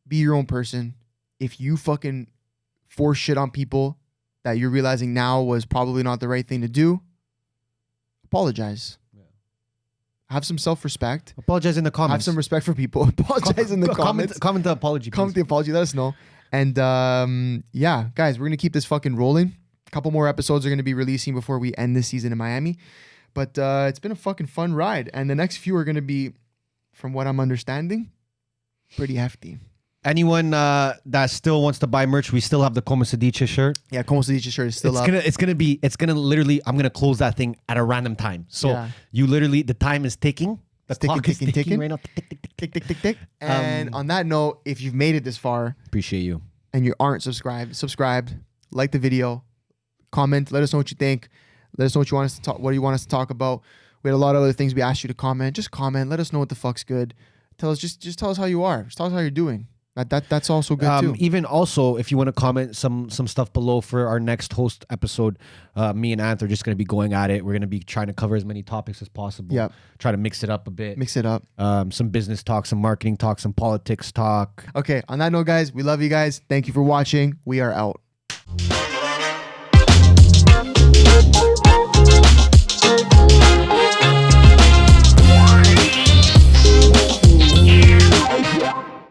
be your own person. If you fucking force shit on people that you're realizing now was probably not the right thing to do, apologize. Have some self-respect. Apologize in the comments. Have some respect for people. Apologize in the comments. Comment the apology. Comment the apology. Let us know. And yeah, guys, we're going to keep this fucking rolling. A couple more episodes are going to be releasing before we end this season in Miami. But it's been a fucking fun ride. And the next few are going to be, from what I'm understanding, pretty hefty. Anyone that still wants to buy merch, we still have the Como Sediche shirt. Yeah, Como Sediche shirt is still up. It's gonna literally, I'm gonna close that thing at a random time. So you literally, the time is ticking. The clock is ticking right now. Tick. And on that note, if you've made it this far, appreciate you. And you aren't subscribe, like the video, comment, let us know what you think. Let us know what you want us to talk. What do you want us to talk about? We had a lot of other things we asked you to comment. Just comment. Let us know what the fuck's good. Tell us just tell us how you are. Just tell us how you're doing. That's also good too. Even also, if you want to comment some stuff below for our next host episode, me and Anth are just going to be going at it. We're going to be trying to cover as many topics as possible. Yeah. Try to mix it up a bit. Some business talk, some marketing talk, some politics talk. Okay. On that note, guys, we love you guys. Thank you for watching. We are out.